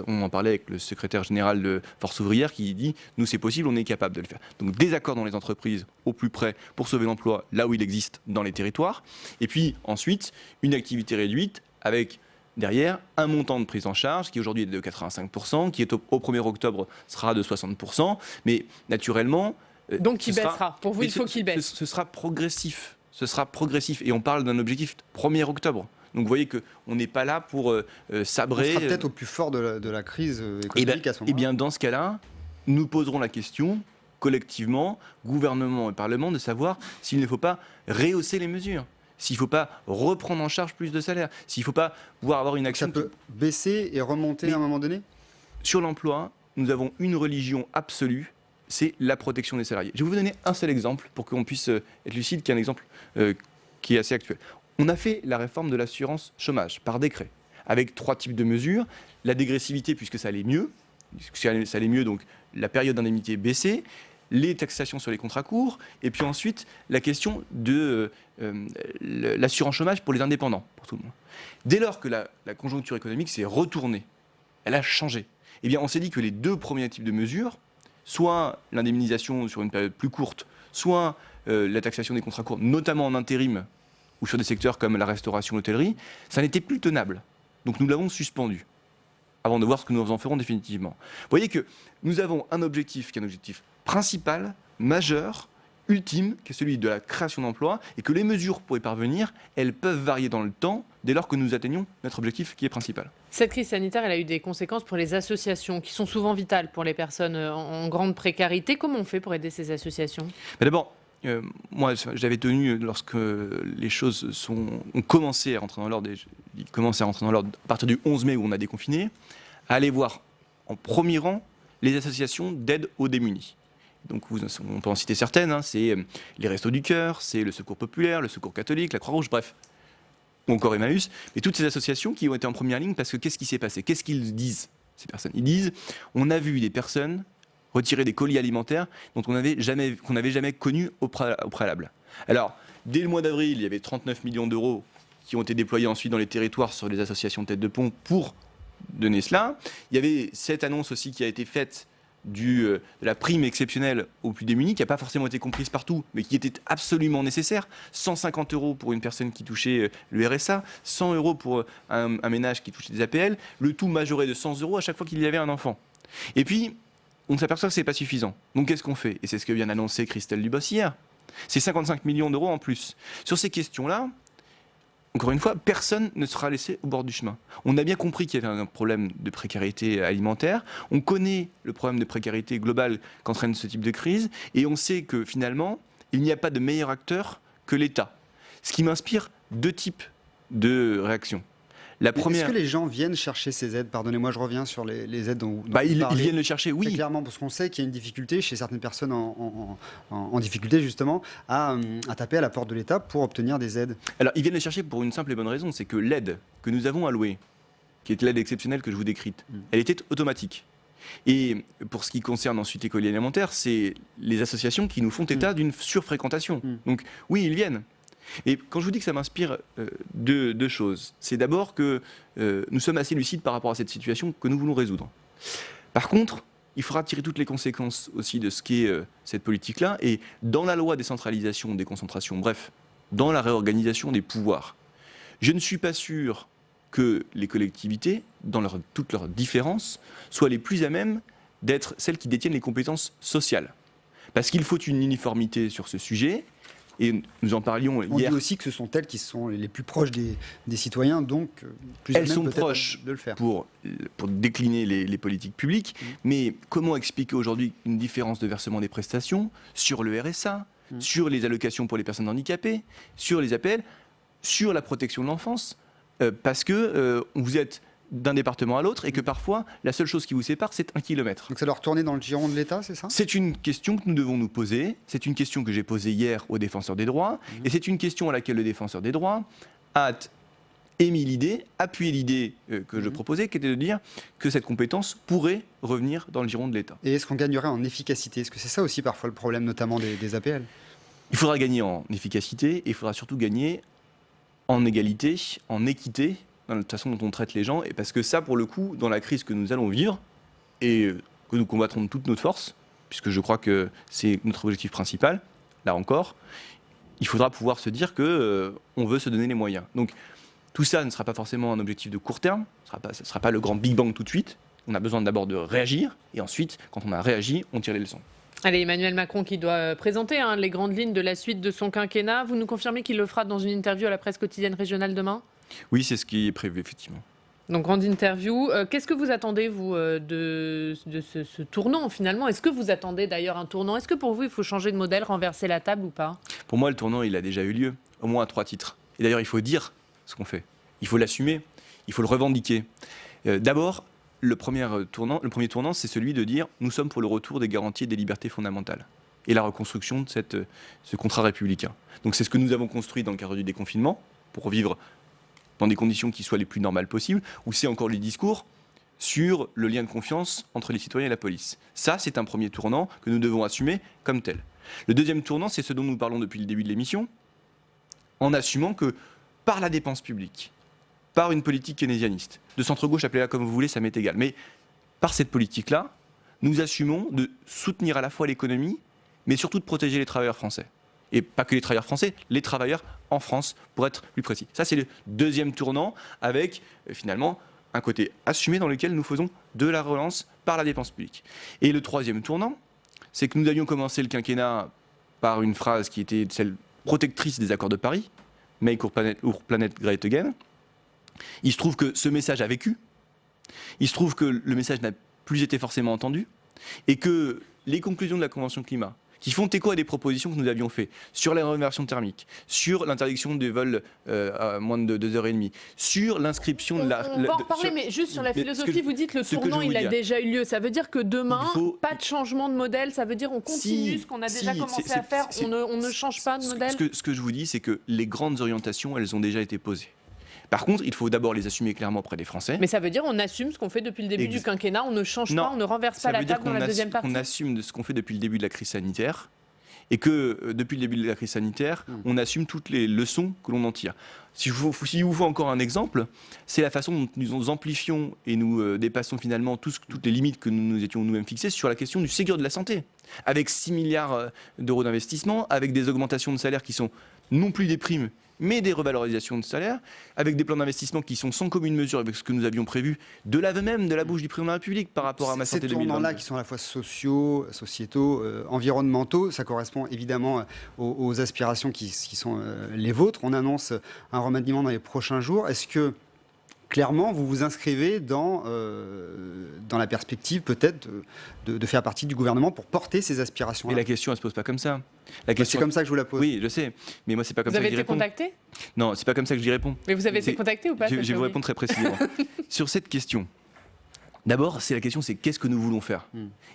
on en parlait avec le secrétaire général de Force ouvrière qui dit nous c'est possible, on est capable de le faire. Donc des accords dans les entreprises au plus près pour sauver l'emploi là où il existe dans les territoires et puis ensuite une activité réduite avec derrière un montant de prise en charge qui aujourd'hui est de 85%, qui est au 1er octobre sera de 60%, mais naturellement donc il baissera. Pour vous, il faut qu'il baisse. Ce sera progressif. Ce sera progressif. Et on parle d'un objectif 1er octobre. Donc vous voyez qu'on n'est pas là pour sabrer. On sera peut-être au plus fort de la crise économique à ce moment-là. Eh bien, dans ce cas-là, nous poserons la question, collectivement, gouvernement et Parlement, de savoir s'il ne faut pas rehausser les mesures. S'il ne faut pas reprendre en charge plus de salaires. S'il ne faut pas pouvoir avoir une action... Ça peut baisser et remonter à un moment donné? Sur l'emploi, nous avons une religion absolue, c'est la protection des salariés. Je vais vous donner un seul exemple pour qu'on puisse être lucide, qui est un exemple qui est assez actuel. On a fait la réforme de l'assurance chômage par décret, avec 3 types de mesures. La dégressivité, puisque ça allait mieux, donc la période d'indemnité baissée, les taxations sur les contrats courts, et puis ensuite la question de l'assurance chômage pour les indépendants, pour tout le monde. Dès lors que la conjoncture économique s'est retournée, elle a changé, eh bien on s'est dit que les 2 premiers types de mesures, soit l'indemnisation sur une période plus courte, soit la taxation des contrats courts, notamment en intérim ou sur des secteurs comme la restauration, l'hôtellerie, ça n'était plus tenable. Donc nous l'avons suspendu, avant de voir ce que nous en ferons définitivement. Vous voyez que nous avons un objectif qui est un objectif principal, majeur, ultime, qui est celui de la création d'emplois, et que les mesures pour y parvenir, elles peuvent varier dans le temps, dès lors que nous atteignons notre objectif qui est principal. Cette crise sanitaire, elle a eu des conséquences pour les associations, qui sont souvent vitales pour les personnes en grande précarité. Comment on fait pour aider ces associations? D'abord, moi, j'avais tenu, lorsque les choses ont commencé à rentrer dans l'ordre, à partir du 11 mai où on a déconfiné, à aller voir en premier rang les associations d'aide aux démunis. Donc on peut en citer certaines, c'est les Restos du Cœur, c'est le Secours Populaire, le Secours Catholique, la Croix-Rouge, bref, ou encore Emmaüs, mais toutes ces associations qui ont été en première ligne parce que qu'est-ce qui s'est passé? Qu'est-ce qu'ils disent, ces personnes? Ils disent, on a vu des personnes retirer des colis alimentaires qu'on n'avait jamais connus au préalable. Alors, dès le mois d'avril, il y avait 39 millions d'euros qui ont été déployés ensuite dans les territoires sur les associations de tête de pont pour donner cela. Il y avait cette annonce aussi qui a été faite de la prime exceptionnelle aux plus démunis, qui n'a pas forcément été comprise partout, mais qui était absolument nécessaire. 150 € pour une personne qui touchait le RSA, 100 € pour un ménage qui touchait des APL, le tout majoré de 100 € à chaque fois qu'il y avait un enfant. Et puis, on s'aperçoit que ce n'est pas suffisant. Donc qu'est-ce qu'on fait? Et c'est ce que vient d'annoncer Christelle Dubos hier. C'est 55 millions d'euros en plus. Sur ces questions-là, encore une fois, personne ne sera laissé au bord du chemin. On a bien compris qu'il y avait un problème de précarité alimentaire. On connaît le problème de précarité globale qu'entraîne ce type de crise. Et on sait que finalement, il n'y a pas de meilleur acteur que l'État. Ce qui m'inspire deux types de réactions. La première... Est-ce que les gens viennent chercher ces aides? Pardonnez-moi, je reviens sur les aides dont vous ils parlez. Ils viennent le chercher, oui. Très clairement, parce qu'on sait qu'il y a une difficulté chez certaines personnes en difficulté, justement, à taper à la porte de l'État pour obtenir des aides. Alors, ils viennent le chercher pour une simple et bonne raison, c'est que l'aide que nous avons allouée, qui est l'aide exceptionnelle que je vous décrite, elle était automatique. Et pour ce qui concerne ensuite les colis alimentaires, c'est les associations qui nous font état d'une surfréquentation. Donc, oui, ils viennent. Et quand je vous dis que ça m'inspire deux choses, c'est d'abord que nous sommes assez lucides par rapport à cette situation que nous voulons résoudre. Par contre, il faudra tirer toutes les conséquences aussi de ce qu'est cette politique-là. Et dans la loi décentralisation, déconcentration, bref, dans la réorganisation des pouvoirs, je ne suis pas sûr que les collectivités, dans toutes leurs différences, soient les plus à même d'être celles qui détiennent les compétences sociales. Parce qu'il faut une uniformité sur ce sujet. Et nous en parlions hier. On dit aussi que ce sont elles qui sont les plus proches des citoyens, donc plus elles sont proches de le faire. Pour décliner les politiques publiques. Mais comment expliquer aujourd'hui une différence de versement des prestations sur le RSA, sur les allocations pour les personnes handicapées, sur les APL, sur la protection de l'enfance, parce que vous êtes d'un département à l'autre et que parfois la seule chose qui vous sépare c'est 1 kilomètre. Donc ça doit retourner dans le giron de l'État, c'est ça? C'est une question que nous devons nous poser, c'est une question que j'ai posée hier au défenseur des droits et c'est une question à laquelle le défenseur des droits a émis l'idée, appuyé l'idée que je proposais, qui était de dire que cette compétence pourrait revenir dans le giron de l'État. Et est-ce qu'on gagnerait en efficacité? Est-ce que c'est ça aussi parfois le problème, notamment des APL? Il faudra gagner en efficacité et il faudra surtout gagner en égalité, en équité, dans la façon dont on traite les gens, et parce que ça, pour le coup, dans la crise que nous allons vivre, et que nous combattrons de toute notre force, puisque je crois que c'est notre objectif principal, là encore, il faudra pouvoir se dire qu'on veut se donner les moyens. Donc tout ça ne sera pas forcément un objectif de court terme, ce ne sera pas le grand Big Bang tout de suite, on a besoin d'abord de réagir, et ensuite, quand on a réagi, on tire les leçons. Allez, Emmanuel Macron qui doit présenter les grandes lignes de la suite de son quinquennat, vous nous confirmez qu'il le fera dans une interview à la presse quotidienne régionale demain ? Oui, c'est ce qui est prévu, effectivement. Donc, grande interview. Qu'est-ce que vous attendez, vous, de ce tournant, finalement? Est-ce que vous attendez d'ailleurs un tournant? Est-ce que pour vous, il faut changer de modèle, renverser la table ou pas? Pour moi, le tournant, il a déjà eu lieu, au moins à 3 titres. Et d'ailleurs, il faut dire ce qu'on fait. Il faut l'assumer, il faut le revendiquer. D'abord, le premier tournant, c'est celui de dire « nous sommes pour le retour des garanties et des libertés fondamentales » et la reconstruction de ce contrat républicain. Donc, c'est ce que nous avons construit dans le cadre du déconfinement, pour vivre dans des conditions qui soient les plus normales possibles, ou c'est encore les discours sur le lien de confiance entre les citoyens et la police. Ça, c'est un premier tournant que nous devons assumer comme tel. Le deuxième tournant, c'est ce dont nous parlons depuis le début de l'émission, en assumant que par la dépense publique, par une politique keynésianiste, de centre-gauche, appelez-la comme vous voulez, ça m'est égal, mais par cette politique-là, nous assumons de soutenir à la fois l'économie, mais surtout de protéger les travailleurs français. Et pas que les travailleurs français, les travailleurs en France, pour être plus précis. Ça, c'est le deuxième tournant, avec finalement un côté assumé dans lequel nous faisons de la relance par la dépense publique. Et le troisième tournant, c'est que nous avions commencé le quinquennat par une phrase qui était celle protectrice des accords de Paris, « Make our planet great again ». Il se trouve que ce message a vécu, il se trouve que le message n'a plus été forcément entendu, et que les conclusions de la Convention climat, qui font écho à des propositions que nous avions faites sur la réversion thermique, sur l'interdiction des vols à moins de 2h30, sur l'inscription de la... On va en reparler, mais juste sur la philosophie, vous dites que le tournant, il a déjà eu lieu. Ça veut dire que demain, pas de changement de modèle, ça veut dire on continue ce qu'on a déjà commencé à faire, on ne change pas de modèle. Ce que je vous dis, c'est que les grandes orientations, elles ont déjà été posées. Par contre, il faut d'abord les assumer clairement auprès des Français. Mais ça veut dire on assume ce qu'on fait depuis le début du quinquennat, on ne change pas, on ne renverse pas la table dans la deuxième partie. On assume ce qu'on fait depuis le début de la crise sanitaire Et que depuis le début de la crise sanitaire, on assume toutes les leçons que l'on en tire. Si vous faut encore un exemple, c'est la façon dont nous amplifions et nous dépassons finalement toutes les limites que nous étions nous-mêmes fixées sur la question du Ségur de la santé. Avec 6 milliards d'euros d'investissement, avec des augmentations de salaires qui sont non plus des primes, mais des revalorisations de salaire, avec des plans d'investissement qui sont sans commune mesure avec ce que nous avions prévu, de l'aveu même de la bouche du président de la République par rapport à Ma Santé 2022. Ces tournants-là qui sont à la fois sociaux, sociétaux, environnementaux, ça correspond évidemment aux aspirations qui sont les vôtres. On annonce un remaniement dans les prochains jours. Est-ce que clairement, vous vous inscrivez dans la perspective peut-être de faire partie du gouvernement pour porter ces aspirations-là? Mais la question, elle ne se pose pas comme ça. C'est comme ça que je vous la pose. Oui, je sais, mais moi, c'est pas comme ça que j'y réponds. Vous avez été contacté? Non, c'est pas comme ça que j'y réponds. Mais vous avez été contacté ou pas? Je vais vous répondre très précisément. Sur cette question, d'abord, c'est qu'est-ce que nous voulons faire?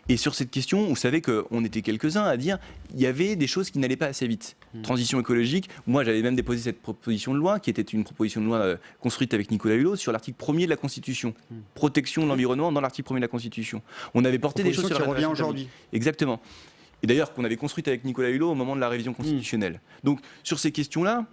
Et sur cette question, vous savez qu'on était quelques-uns à dire qu'il y avait des choses qui n'allaient pas assez vite. Transition écologique, moi j'avais même déposé cette proposition de loi, qui était une proposition de loi construite avec Nicolas Hulot sur l'article 1er de la Constitution. Protection de l'environnement dans l'article 1er de la Constitution. On avait porté des choses sur qui revient aujourd'hui. Exactement. Et d'ailleurs, qu'on avait construite avec Nicolas Hulot au moment de la révision constitutionnelle. Donc, sur ces questions-là,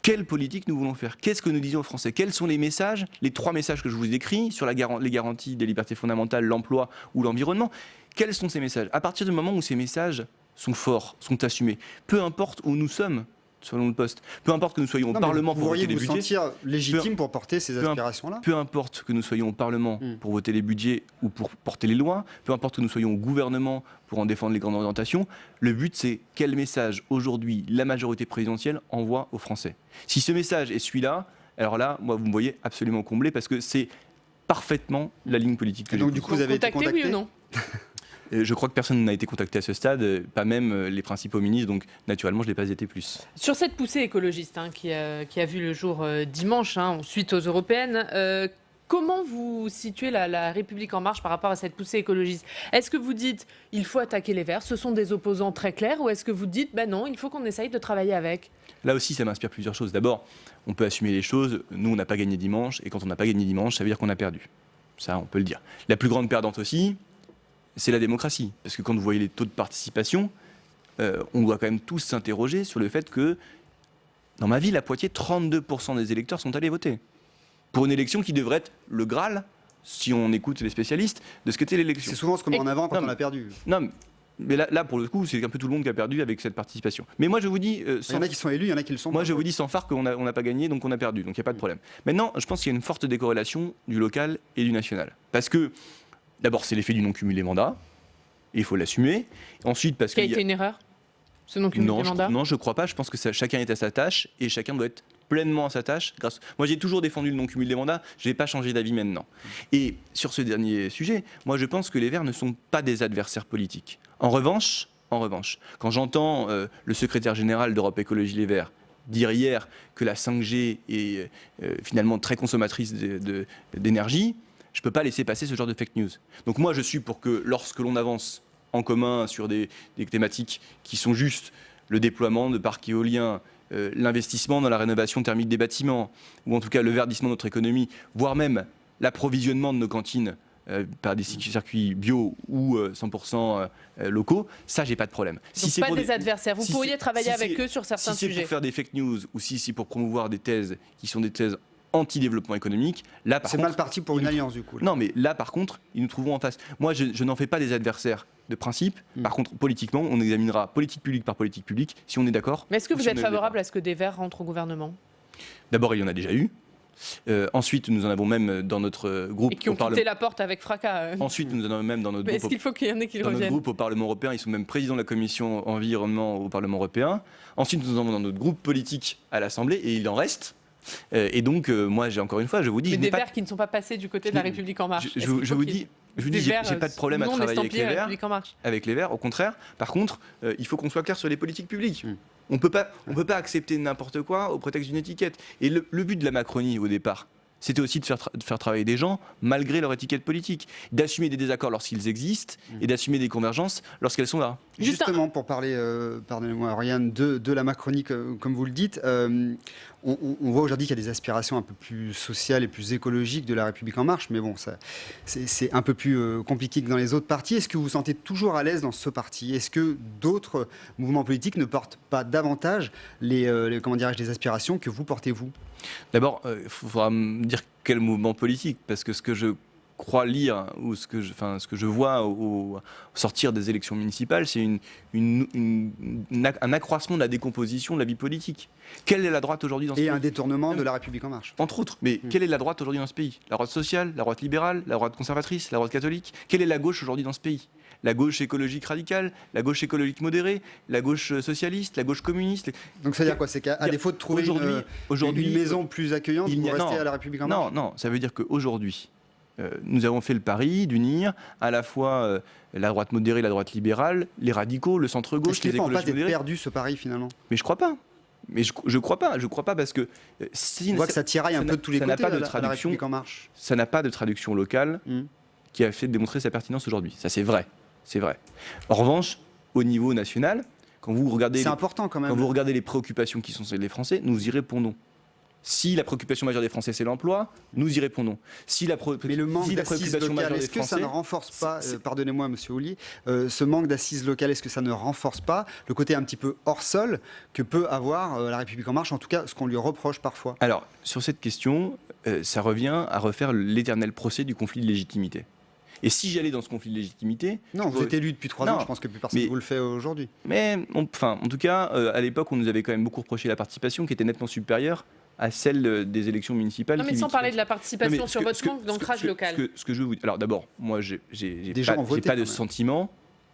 quelle politique nous voulons faire? Qu'est-ce que nous disons aux Français? Quels sont les messages, les 3 messages que je vous ai décrits sur les garanties des libertés fondamentales, l'emploi ou l'environnement? Quels sont ces messages? À partir du moment où ces messages sont forts, sont assumés, peu importe où nous sommes selon le poste, peu importe que nous soyons au Parlement pour voter les budgets, vous sentir légitime pour porter ces aspirations-là? Peu importe que nous soyons au Parlement pour voter les budgets ou pour porter les lois, peu importe que nous soyons au gouvernement pour en défendre les grandes orientations, le but c'est quel message aujourd'hui la majorité présidentielle envoie aux Français. Si ce message est celui-là, alors là, moi vous me voyez absolument comblé parce que c'est parfaitement la ligne politique que j'ai. Donc du coup vous avez été contacté, oui ou non? Je crois que personne n'a été contacté à ce stade, pas même les principaux ministres, donc naturellement je n'ai pas été plus. Sur cette poussée écologiste qui a vu le jour dimanche, suite aux européennes, comment vous situez la République En Marche par rapport à cette poussée écologiste? Est-ce que vous dites il faut attaquer les Verts, ce sont des opposants très clairs, ou est-ce que vous dites non, il faut qu'on essaye de travailler avec? Là aussi, ça m'inspire plusieurs choses. D'abord, on peut assumer les choses. Nous, on n'a pas gagné dimanche, et quand on n'a pas gagné dimanche, ça veut dire qu'on a perdu. Ça, on peut le dire. La plus grande perdante aussi, c'est la démocratie. Parce que quand vous voyez les taux de participation, on doit quand même tous s'interroger sur le fait que, dans ma ville, à Poitiers, 32% des électeurs sont allés voter. Pour une élection qui devrait être le Graal, si on écoute les spécialistes, de ce qu'était l'élection. C'est souvent ce qu'on met en avant quand on a perdu. Non, mais là, pour le coup, c'est un peu tout le monde qui a perdu avec cette participation. Mais moi, je vous dis... il y en a qui sont élus, il y en a qui le sont pas. Moi, je vous dis sans phare qu'on n'a pas gagné, donc on a perdu. Donc il n'y a pas de problème. Maintenant, je pense qu'il y a une forte décorrélation du local et du national. Parce que, d'abord, c'est l'effet du non-cumul des mandats. Et il faut l'assumer. Ensuite, parce qu'il y a été une erreur, ce non-cumul des mandats? Non, je ne crois pas. Je pense que chacun est à sa tâche et chacun doit être pleinement à sa tâche. Moi, j'ai toujours défendu le non-cumul des mandats. Je n'ai pas changé d'avis maintenant. Et sur ce dernier sujet, moi, je pense que les Verts ne sont pas des adversaires politiques. En revanche, quand j'entends le secrétaire général d'Europe Écologie Les Verts dire hier que la 5G est finalement très consommatrice d'énergie, je ne peux pas laisser passer ce genre de fake news. Donc moi, je suis pour que lorsque l'on avance en commun sur des thématiques qui sont justes, le déploiement de parcs éoliens, l'investissement dans la rénovation thermique des bâtiments, ou en tout cas le verdissement de notre économie, voire même l'approvisionnement de nos cantines par des circuits bio ou 100% locaux, ça, j'ai pas de problème. Donc pas des adversaires, vous pourriez travailler avec eux sur certains sujets. Si c'est pour faire des fake news ou si c'est pour promouvoir des thèses qui sont des thèses anti-développement économique, là par contre... C'est mal parti pour une alliance du coup. Non, mais là par contre, ils nous trouveront en face. Moi, je n'en fais pas des adversaires de principe. Par contre, politiquement, on examinera politique publique par politique publique, si on est d'accord. Mais est-ce que vous êtes favorable à ce que des Verts rentrent au gouvernement? D'abord, il y en a déjà eu. Ensuite, nous en avons même dans notre groupe. Et qui ont quitté la porte avec fracas. Ensuite, nous en avons même dans notre groupe. Est-ce qu'il faut qu'il y en ait qui reviennent? Dans notre groupe au Parlement européen, ils sont même présidents de la commission environnement au Parlement européen. Ensuite, nous en avons dans notre groupe politique à l'Assemblée, et il en reste. Et donc, moi, encore une fois, je vous dis... Mais des Verts qui ne sont pas passés du côté de la République En Marche. Je vous dis, j'ai pas de problème à travailler avec les Verts, au contraire. Par contre, il faut qu'on soit clair sur les politiques publiques. On peut pas accepter n'importe quoi au prétexte d'une étiquette. Et le but de la Macronie, au départ, c'était aussi de faire travailler des gens malgré leur étiquette politique, d'assumer des désaccords lorsqu'ils existent et d'assumer des convergences lorsqu'elles sont là. Justement, pour parler, pardonnez-moi Oriane, de la Macronie, comme vous le dites, on voit aujourd'hui qu'il y a des aspirations un peu plus sociales et plus écologiques de la République En Marche, mais bon, c'est un peu plus compliqué que dans les autres partis. Est-ce que vous vous sentez toujours à l'aise dans ce parti? Est-ce que d'autres mouvements politiques ne portent pas davantage les aspirations que vous portez-vous? D'abord, il faudra me dire quel mouvement politique, parce que ce que je crois lire ou ce que je vois au sortir des élections municipales, c'est un accroissement de la décomposition de la vie politique. Quelle est la droite aujourd'hui dans ce pays? Et un détournement de la République En Marche. Entre autres. Mais quelle est la droite aujourd'hui dans ce pays? La droite sociale, la droite libérale, la droite conservatrice, la droite catholique? Quelle est la gauche aujourd'hui dans ce pays? La gauche écologique radicale, la gauche écologique modérée, la gauche socialiste, la gauche communiste. Donc ça veut dire quoi? C'est qu'à défaut de trouver une maison plus accueillante, vous restez à la République En Marche? Non, ça veut dire qu'aujourd'hui, nous avons fait le pari d'unir à la fois la droite modérée, la droite libérale, les radicaux, le centre-gauche, les écologistes modérés. Est-ce perdu ce pari finalement? Mais je crois pas. Mais je crois pas parce que on voit que ça tiraille un peu de tous les côtés à la République En Marche. Ça n'a pas de traduction locale qui a fait démontrer sa pertinence aujourd'hui. Ça c'est vrai. En revanche, au niveau national, quand vous regardez, important quand même. Quand vous regardez les préoccupations qui sont celles des Français, nous y répondons. Si la préoccupation majeure des Français c'est l'emploi, nous y répondons. Mais le manque d'assises locales, est-ce que ça ne renforce pas, pardonnez-moi Monsieur Houllier, ce manque d'assises locales, est-ce que ça ne renforce pas le côté un petit peu hors sol que peut avoir la République En Marche, en tout cas ce qu'on lui reproche parfois? Alors, sur cette question, ça revient à refaire l'éternel procès du conflit de légitimité. Et si j'allais dans ce conflit de légitimité... Non, vous êtes élu depuis 3 ans, je pense que plus personne ne vous le fait aujourd'hui. Mais, en tout cas, à l'époque, on nous avait quand même beaucoup reproché la participation qui était nettement supérieure à celle des élections municipales. Non, mais sans parler de la participation sur votre manque d'ancrage local. Ce que je veux vous dire... Alors d'abord, moi, j'ai pas de sentiment,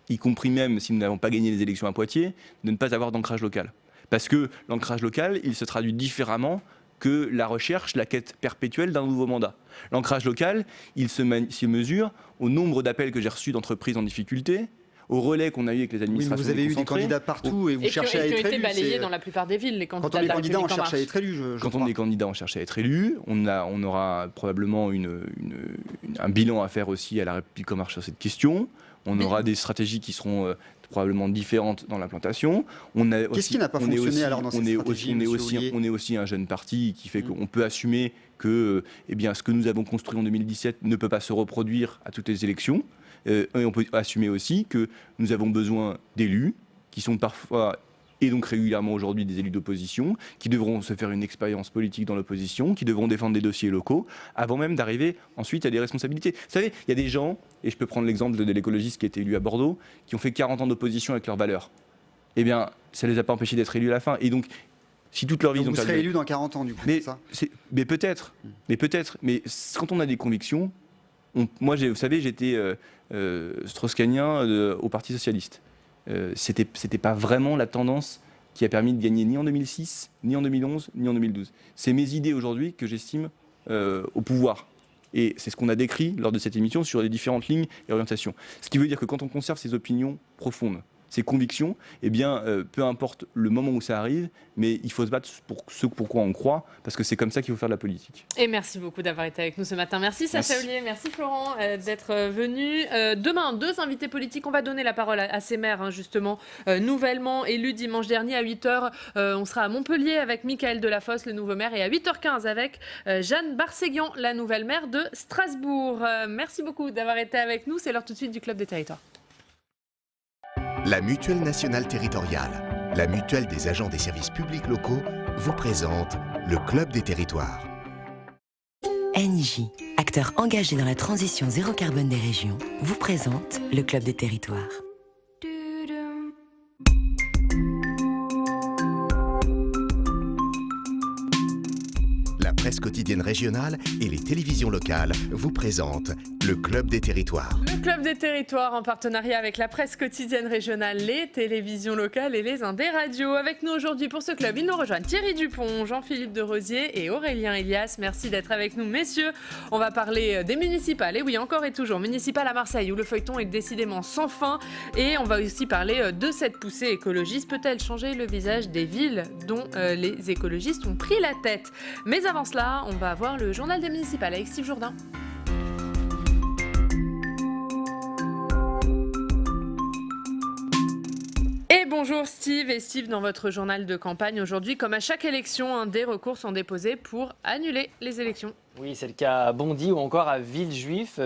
y compris même si nous n'avons pas gagné les élections à Poitiers, de ne pas avoir d'ancrage local. Parce que l'ancrage local, il se traduit différemment que la recherche, la quête perpétuelle d'un nouveau mandat. L'ancrage local, il se mesure au nombre d'appels que j'ai reçus d'entreprises en difficulté, au relais qu'on a eu avec les administrations. Oui, vous avez eu des candidats partout et vous cherchez à être élu. Et qui ont été balayés dans la plupart des villes, les candidats. Quand on est candidat, on cherche à être élu. Quand on est candidat, on cherche à être élu. On aura probablement un bilan à faire aussi à la République En Marche sur cette question. On aura des stratégies qui seront probablement différentes dans l'implantation. Qu'est-ce qui n'a pas fonctionné alors dans cette stratégie, on est aussi un jeune parti qui fait qu'on peut assumer que ce que nous avons construit en 2017 ne peut pas se reproduire à toutes les élections. Et on peut assumer aussi que nous avons besoin d'élus qui sont parfois et donc régulièrement aujourd'hui des élus d'opposition, qui devront se faire une expérience politique dans l'opposition, qui devront défendre des dossiers locaux, avant même d'arriver ensuite à des responsabilités. Vous savez, il y a des gens, et je peux prendre l'exemple de l'écologiste qui a été élu à Bordeaux, qui ont fait 40 ans d'opposition avec leurs valeurs. Eh bien, ça ne les a pas empêchés d'être élus à la fin. Et donc, si toute leur vie... Donc vous serez élu dans 40 ans, du coup, c'est ça? Mais peut-être. Mais quand on a des convictions... Moi, vous savez, j'étais strauss-kahnien au Parti Socialiste. C'était pas vraiment la tendance qui a permis de gagner ni en 2006, ni en 2011, ni en 2012. C'est mes idées aujourd'hui que j'estime au pouvoir. Et c'est ce qu'on a décrit lors de cette émission sur les différentes lignes et orientations. Ce qui veut dire que quand on conserve ses opinions profondes, ses convictions, eh bien, peu importe le moment où ça arrive, mais il faut se battre pour ce pourquoi on croit, parce que c'est comme ça qu'il faut faire de la politique. Et merci beaucoup d'avoir été avec nous ce matin. Merci Sacha Houlié, merci Florent d'être venu. Demain, 2 invités politiques. On va donner la parole à ces maires, justement, nouvellement élus dimanche dernier à 8h. On sera à Montpellier avec Mickaël Delafosse, le nouveau maire, et à 8h15 avec Jeanne Barséguian, la nouvelle maire de Strasbourg. Merci beaucoup d'avoir été avec nous. C'est l'heure tout de suite du Club des Territoires. La Mutuelle nationale territoriale, la mutuelle des agents des services publics locaux, vous présente le Club des Territoires. NJ, acteur engagé dans la transition zéro carbone des régions, vous présente le Club des Territoires. La presse quotidienne régionale et les télévisions locales vous présentent le Club des Territoires. Le Club des Territoires en partenariat avec la presse quotidienne régionale, les télévisions locales et les Indés radios. Avec nous aujourd'hui pour ce club, ils nous rejoignent Thierry Dupont, Jean-Philippe de Rosier et Aurélien Elias. Merci d'être avec nous, messieurs. On va parler des municipales. Et oui, encore et toujours, municipales à Marseille, où le feuilleton est décidément sans fin. Et on va aussi parler de cette poussée écologiste. Peut-elle changer le visage des villes dont les écologistes ont pris la tête? Mais avant cela, on va voir le journal des municipales avec Steve Jourdain. Et bonjour Steve. Et Steve, dans votre journal de campagne aujourd'hui, comme à chaque élection, des recours sont déposés pour annuler les élections. Oui, c'est le cas à Bondy ou encore à Villejuif,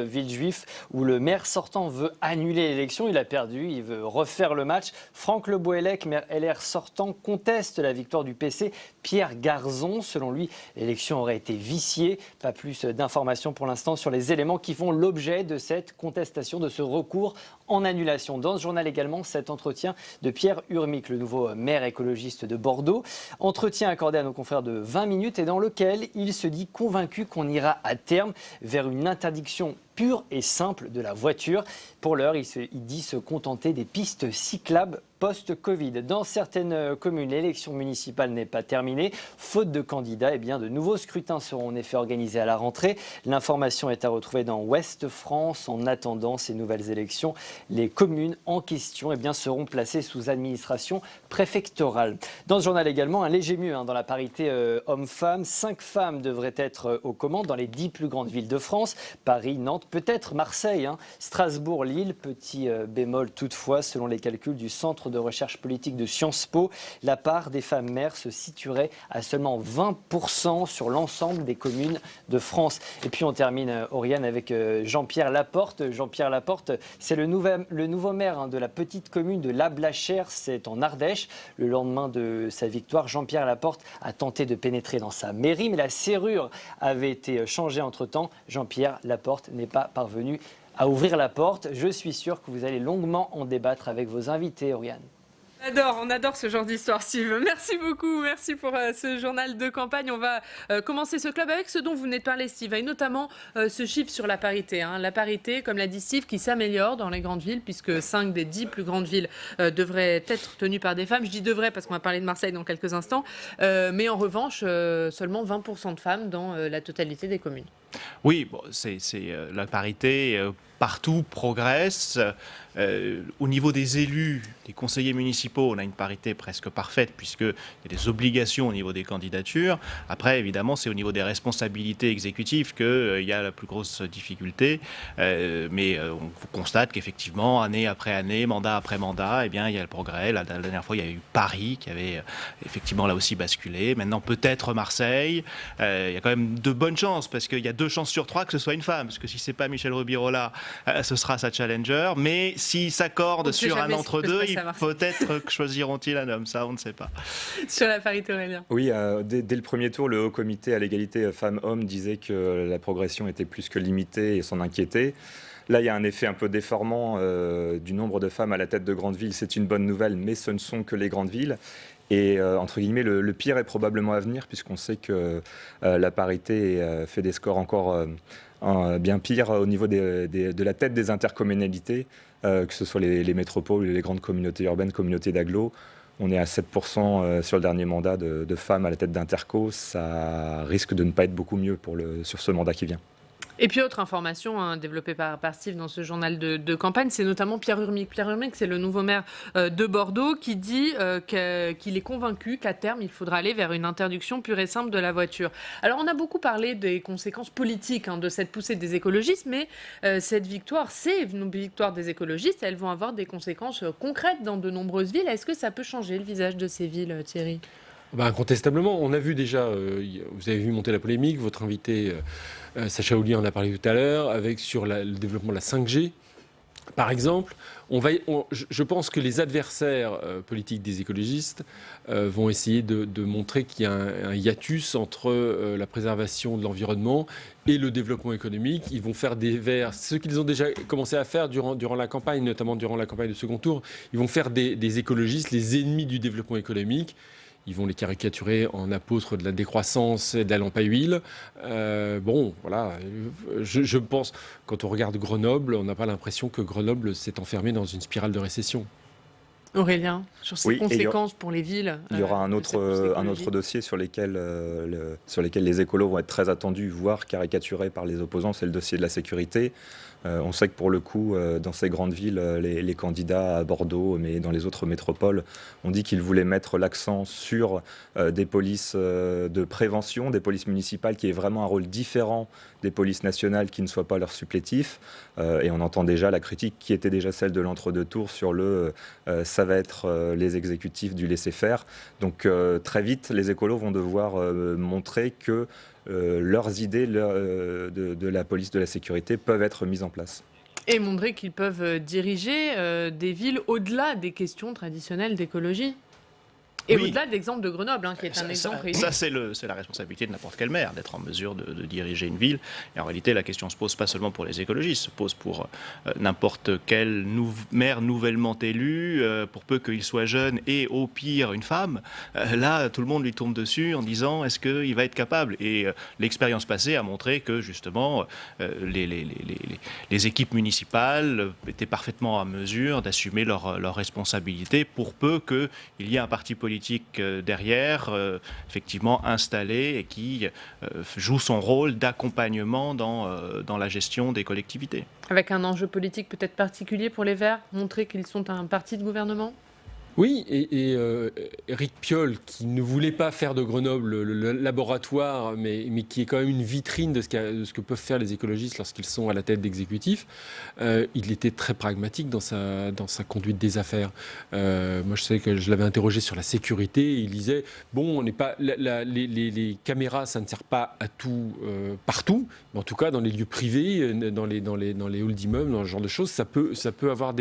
où le maire sortant veut annuler l'élection. Il a perdu, il veut refaire le match. Franck Le Boëlec, maire LR sortant, conteste la victoire du PC Pierre Garzon. Selon lui, l'élection aurait été viciée. Pas plus d'informations pour l'instant sur les éléments qui font l'objet de cette contestation, de ce recours en annulation. Dans ce journal également, cet entretien de Pierre Urmic, le nouveau maire écologiste de Bordeaux. Entretien accordé à nos confrères de 20 minutes et dans lequel il se dit convaincu qu'on ira à terme vers une interdiction pure et simple de la voiture. Pour l'heure, il dit se contenter des pistes cyclables post-Covid. Dans certaines communes, l'élection municipale n'est pas terminée. Faute de candidats, de nouveaux scrutins seront en effet organisés à la rentrée. L'information est à retrouver dans Ouest France. En attendant ces nouvelles élections, les communes en question seront placées sous administration préfectorale. Dans ce journal également, un léger mieux dans la parité hommes-femmes. 5 femmes devraient être aux commandes dans les 10 plus grandes villes de France. Paris, Nantes, peut-être Marseille, Strasbourg, Lille. Petit bémol toutefois, selon les calculs du Centre de recherche politique de Sciences Po, la part des femmes maires se situerait à seulement 20% sur l'ensemble des communes de France. Et puis on termine, Oriane, avec Jean-Pierre Laporte. Jean-Pierre Laporte, c'est le nouveau maire de la petite commune de Lablachère, c'est en Ardèche. Le lendemain de sa victoire, Jean-Pierre Laporte a tenté de pénétrer dans sa mairie, mais la serrure avait été changée entre-temps. Jean-Pierre Laporte n'est pas parvenu à ouvrir la porte. Je suis sûr que vous allez longuement en débattre avec vos invités, Oriane. On adore ce genre d'histoire, Steve. Merci beaucoup, merci pour ce journal de campagne. On va commencer ce club avec ce dont vous venez de parler, Steve, et notamment ce chiffre sur la parité. La parité, comme l'a dit Steve, qui s'améliore dans les grandes villes, puisque 5 des 10 plus grandes villes devraient être tenues par des femmes. Je dis devraient parce qu'on va parler de Marseille dans quelques instants. Mais en revanche, seulement 20% de femmes dans la totalité des communes. Oui, c'est la parité partout progresse. Au niveau des élus, des conseillers municipaux, on a une parité presque parfaite puisqu'il y a des obligations au niveau des candidatures. Après, évidemment, c'est au niveau des responsabilités exécutives qu'il y a la plus grosse difficulté. Mais on constate qu'effectivement, année après année, mandat après mandat, il y a le progrès. La dernière fois, il y a eu Paris qui avait effectivement là aussi basculé. Maintenant, peut-être Marseille. Il y a quand même de bonnes chances parce qu'il y a 2 chances sur 3 que ce soit une femme. Parce que si c'est pas Michel Rubirola, ce sera sa challenger. Mais s'ils s'accordent sur un entre-deux, peut-être choisiront-ils un homme. Ça, on ne sait pas. Sur la parité, Aurélien. Oui, dès le premier tour, le Haut Comité à l'égalité femmes-hommes disait que la progression était plus que limitée et s'en inquiétait. Là, il y a un effet un peu déformant du nombre de femmes à la tête de grandes villes. C'est une bonne nouvelle, mais ce ne sont que les grandes villes. Et entre guillemets, le pire est probablement à venir, puisqu'on sait que la parité fait des scores encore bien pires au niveau de la tête des intercommunalités, que ce soit les métropoles, les grandes communautés urbaines, communautés d'agglo. On est à 7% sur le dernier mandat de femmes à la tête d'interco. Ça risque de ne pas être beaucoup mieux sur ce mandat qui vient. Et puis autre information développée par Steve dans ce journal de campagne, c'est notamment Pierre Urmic. Pierre Urmic, c'est le nouveau maire de Bordeaux qui dit qu'il est convaincu qu'à terme, il faudra aller vers une interdiction pure et simple de la voiture. Alors on a beaucoup parlé des conséquences politiques de cette poussée des écologistes, mais cette victoire, c'est une victoire des écologistes, elles vont avoir des conséquences concrètes dans de nombreuses villes. Est-ce que ça peut changer le visage de ces villes, Thierry ? Incontestablement, on a vu déjà, vous avez vu monter la polémique, votre invité Sacha Houlier en a parlé tout à l'heure, sur le développement de la 5G. Par exemple, je pense que les adversaires politiques des écologistes vont essayer de montrer qu'il y a un hiatus entre la préservation de l'environnement et le développement économique. Ils vont faire ce qu'ils ont déjà commencé à faire durant la campagne, notamment durant la campagne de second tour. Ils vont faire des écologistes les ennemis du développement économique. Ils vont les caricaturer en apôtres de la décroissance et de la lampe à huile. Je pense, quand on regarde Grenoble, on n'a pas l'impression que Grenoble s'est enfermé dans une spirale de récession. Aurélien, sur ces conséquences pour les villes. Il y aura un autre dossier sur lesquels les écolos vont être très attendus, voire caricaturés par les opposants, c'est le dossier de la sécurité. On sait que pour le coup, dans ces grandes villes, les candidats à Bordeaux, mais dans les autres métropoles, ont dit qu'ils voulaient mettre l'accent sur des polices de prévention, des polices municipales qui aient vraiment un rôle différent des polices nationales qui ne soient pas leurs supplétifs. Et on entend déjà la critique qui était déjà celle de l'entre-deux tours sur ça va être les exécutifs du laisser-faire. Donc très vite, les écolos vont devoir montrer que leurs idées de la police de la sécurité peuvent être mises en place. Et montrer qu'ils peuvent diriger des villes au-delà des questions traditionnelles d'écologie. Et au-delà de l'exemple de Grenoble, qui est un exemple réussi. Ça, c'est la responsabilité de n'importe quel maire, d'être en mesure de diriger une ville. Et en réalité, la question ne se pose pas seulement pour les écologistes, se pose pour n'importe quel maire nouvellement élu, pour peu qu'il soit jeune et au pire une femme. Là, tout le monde lui tombe dessus en disant est-ce qu'il va être capable ? Et l'expérience passée a montré que justement, les équipes municipales étaient parfaitement à mesure d'assumer leurs responsabilités, pour peu qu'il y ait un parti politique derrière, effectivement installé et qui joue son rôle d'accompagnement dans la gestion des collectivités. Avec un enjeu politique peut-être particulier pour les Verts, montrer qu'ils sont un parti de gouvernement ? Oui, et Éric Piolle, qui ne voulait pas faire de Grenoble le laboratoire, mais qui est quand même une vitrine de ce que peuvent faire les écologistes lorsqu'ils sont à la tête d'exécutifs, il était très pragmatique dans sa conduite des affaires. Moi, je sais que je l'avais interrogé sur la sécurité. Il disait, bon, on n'est pas les caméras, ça ne sert pas à tout partout, mais en tout cas dans les lieux privés, dans les halls d'immeubles, dans ce genre de choses, ça peut avoir